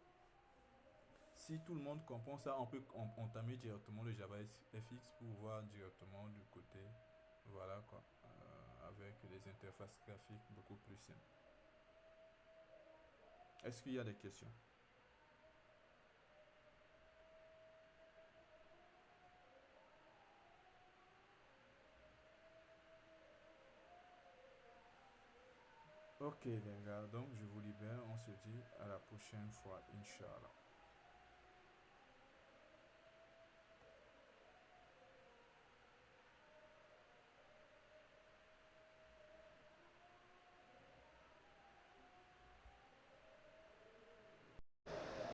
si tout le monde comprend ça, on peut entamer directement le JavaFX pour voir directement du côté, voilà quoi, avec les interfaces graphiques beaucoup plus simples. Est-ce qu'il y a des questions? Ok les gars, donc je vous libère, on se dit à la prochaine fois, Inch'Allah.